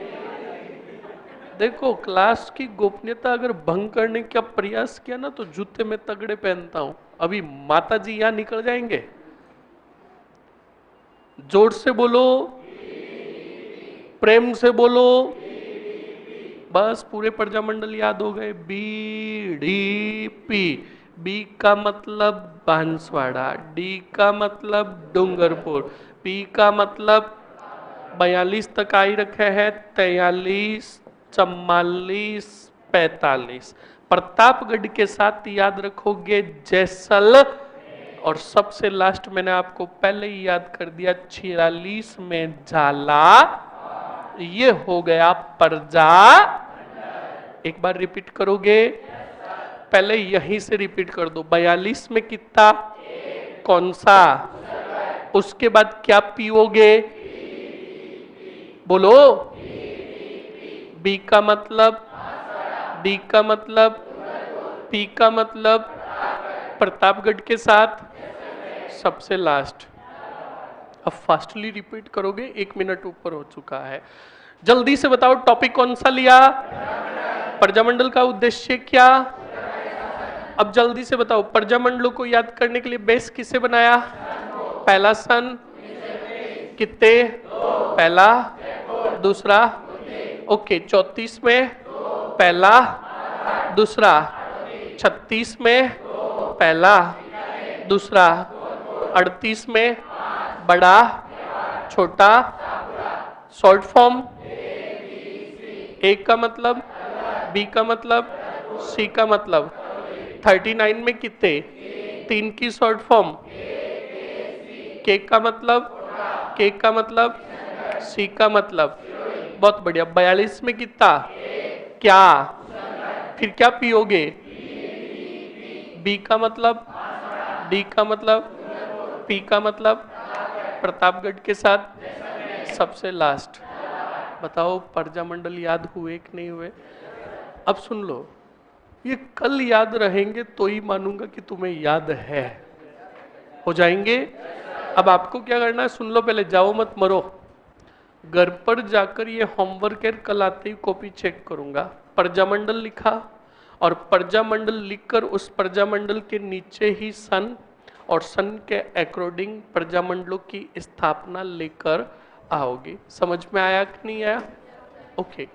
Speaker 1: देखो क्लास की गोपनीयता अगर भंग करने का प्रयास किया ना तो जूते में तगड़े पहनता हूं। अभी माता जी यहां निकल जाएंगे। जोर से बोलो, प्रेम से बोलो। बस पूरे प्रजामंडल याद हो गए। बीडीपी। बी का मतलब बांसवाड़ा, डी का मतलब डूंगरपुर, पी का मतलब 42 तक आई रखे हैं, 43, 44, 45। प्रतापगढ़ के साथ याद रखोगे जैसल, और सबसे लास्ट मैंने आपको पहले ही याद कर दिया 46 में झाला। ये हो गया प्रजा। एक बार रिपीट करोगे? पहले यहीं से रिपीट कर दो। 42 में कितना? कौन सा? उसके बाद क्या पियोगे? बोलो। बी का मतलब, डी का मतलब, पी का मतलब, प्रतापगढ़ के साथ सबसे लास्ट। अब फास्टली रिपीट करोगे, 1 मिनट ऊपर हो चुका है। जल्दी से बताओ टॉपिक कौन सा लिया? प्रजामंडल का उद्देश्य क्या? अब जल्दी से बताओ, प्रजामंडलों को याद करने के लिए बेस किसे बनाया? पहला सन कितने? पहला, दूसरा, ओके। 34 में पहला, दूसरा। 36 में पहला, दूसरा। 38 में बड़ा, छोटा, शॉर्ट फॉर्म। ए का मतलब, बी का मतलब, सी का मतलब। 39 में कितने? 3 की शॉर्ट फॉर्म। के का मतलब, के का मतलब, सी का मतलब। बहुत बढ़िया। 42 में कितना? क्या? फिर क्या पियोगे? बी का मतलब, डी का मतलब, पी का मतलब, प्रतापगढ़ के साथ सबसे लास्ट। बताओ प्रजामंडल याद हुए कि नहीं हुए? अब सुन लो, ये कल याद रहेंगे तो ही मानूंगा कि तुम्हें याद है। हो जाएंगे? अब आपको क्या करना है, सुन लो पहले, जाओ मत मरो। घर पर जाकर ये होमवर्क है, कल आते ही कॉपी चेक करूंगा। प्रजामंडल लिखा, और प्रजामंडल लिखकर उस प्रजामंडल के नीचे ही सन, और सन के अकॉर्डिंग प्रजामंडलों की स्थापना लेकर आओगे। समझ में आया कि नहीं आया? ओके।